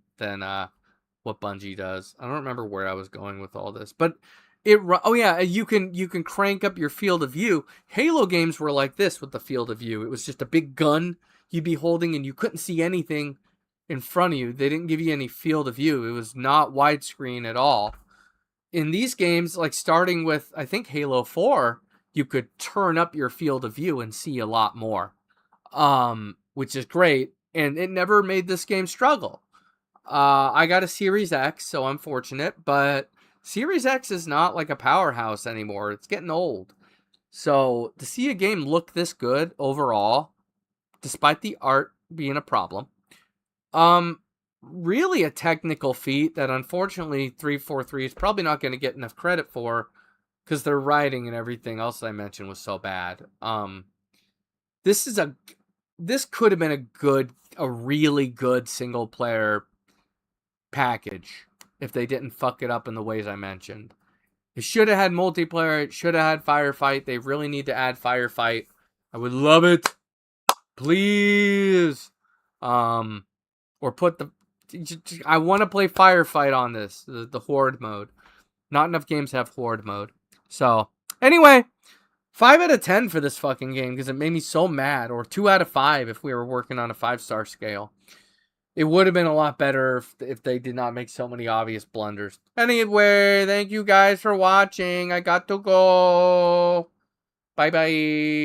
what Bungie does. I don't remember where I was going with all this, but you can crank up your field of view. Halo games were like this with the field of view. It was just a big gun you'd be holding, and you couldn't see anything in front of you. They didn't give you any field of view. It was not widescreen at all. In these games, like starting with, I think, Halo 4, you could turn up your field of view and see a lot more, which is great, and it never made this game struggle. I got a Series X, so I'm fortunate, but Series X is not like a powerhouse anymore. It's getting old. So to see a game look this good overall, despite the art being a problem, really a technical feat that unfortunately 343 is probably not going to get enough credit for because their writing and everything else I mentioned was so bad. This could have been a really good single player package if they didn't fuck it up in the ways I mentioned. It should have had multiplayer. It should have had firefight. They really need to add firefight. I would love it. Please. Or put the... I want to play firefight on this. The horde mode. Not enough games have horde mode. So, anyway, 5 out of 10 for this fucking game because it made me so mad. Or 2 out of 5 if we were working on a 5-star scale. It would have been a lot better if they did not make so many obvious blunders. Anyway, thank you guys for watching. I got to go. Bye-bye.